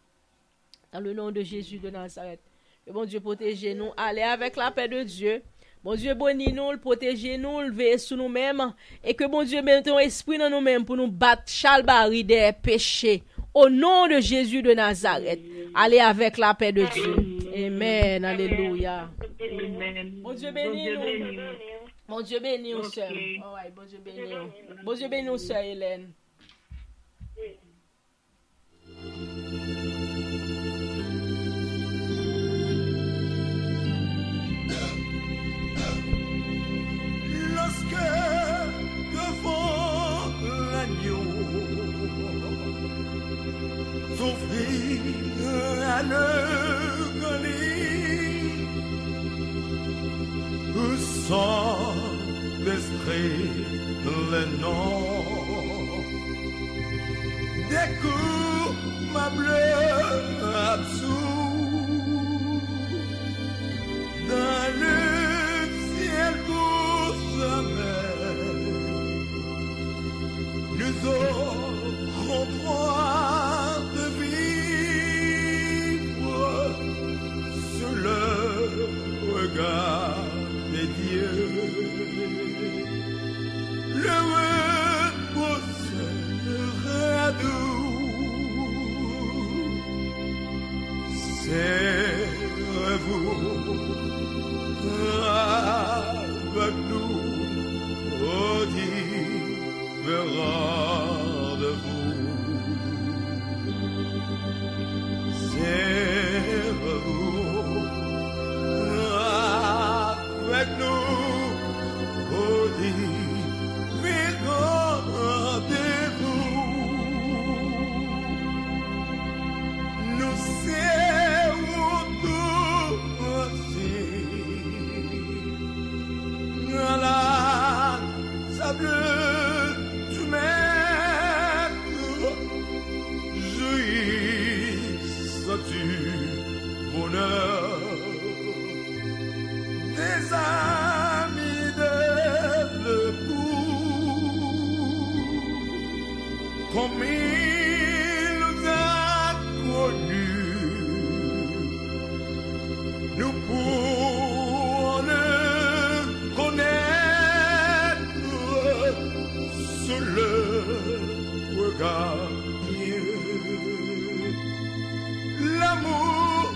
dans le nom de Jésus de Nazareth. Que bon Dieu protège nous, allez avec la paix de Dieu. Bon Dieu bénis nous, protégez nous, veillez sur nous-mêmes et que bon Dieu mette ton esprit dans nous-mêmes pour nous battre chalbari des péchés. Au nom de Jésus de Nazareth, allez avec la paix de Dieu. Amen. Alléluia. Bon Dieu bénis nous. Bon Dieu bénis nous, sœur. Alright, bon Dieu bénis nous. Bon Dieu bénis nous, sœur Hélène. Devant l'agneau s'offrit à l'œil sans l'esprit le nom des coups ma bleu absous dans le ciel pour jamais. Nous aurons droit de vivre sous le regard des dieux. Le repos sera doux. C'est vous avec nous, oh différents de vous. C'est vous avec nous, oh différents de vous. Nous serons tous aussi à la sable du maître, jouissent du bonheur des amis de l'époux, comme il nous a connus. Nous pourrons le connaître sous le regard Dieu. L'amour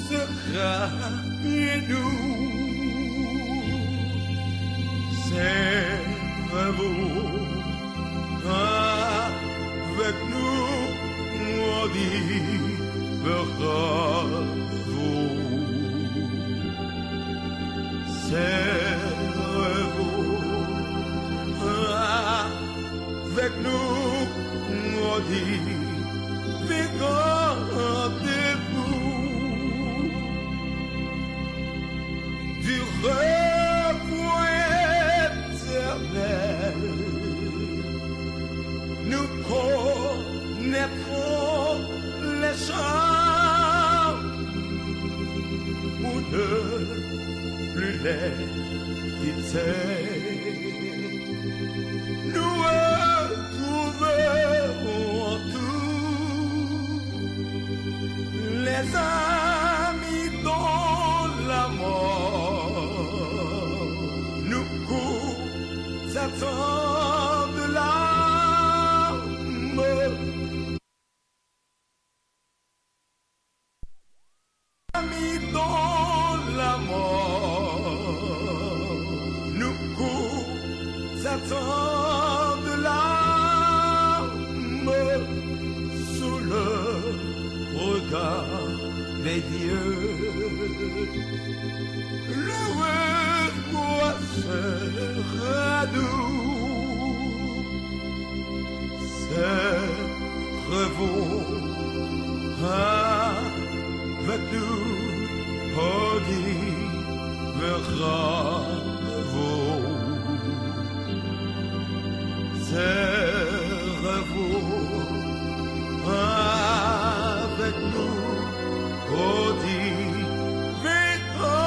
sera bien doux. C'est vous avec nous, on dit vers vous. Servez-vous avec nous, maudit, regardez-vous du repos éternel. Nous connaîtrons les chants ou ne plus les quitter. Nous retrouverons tous les amis dans la mort. Nous courons attendent l'âme. Amis dans la mort. Nous courons attendent l'âme sous le regard des dieux. Le roi sera doux. Servez-vous avec nous, maudit vers vous. Servez-vous avec nous, maudit regardez-vous.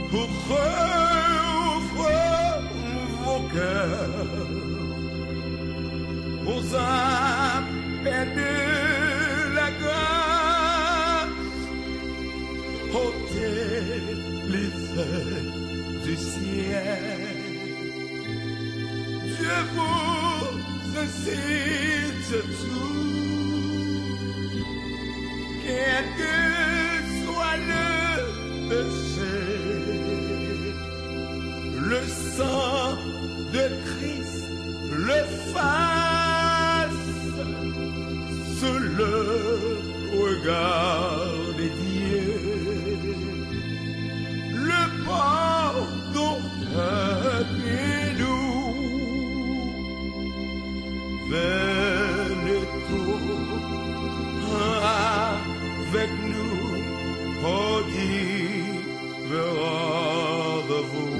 Ouvre vos cœurs aux appels de la grâce, ôtez les ailes du ciel. Dieu vous incite tout, quel que soit le péché. Le sang de Christ le fasse sous le regard des dieux. Le pardon est nous. Venez tous avec nous, maudit vers vous.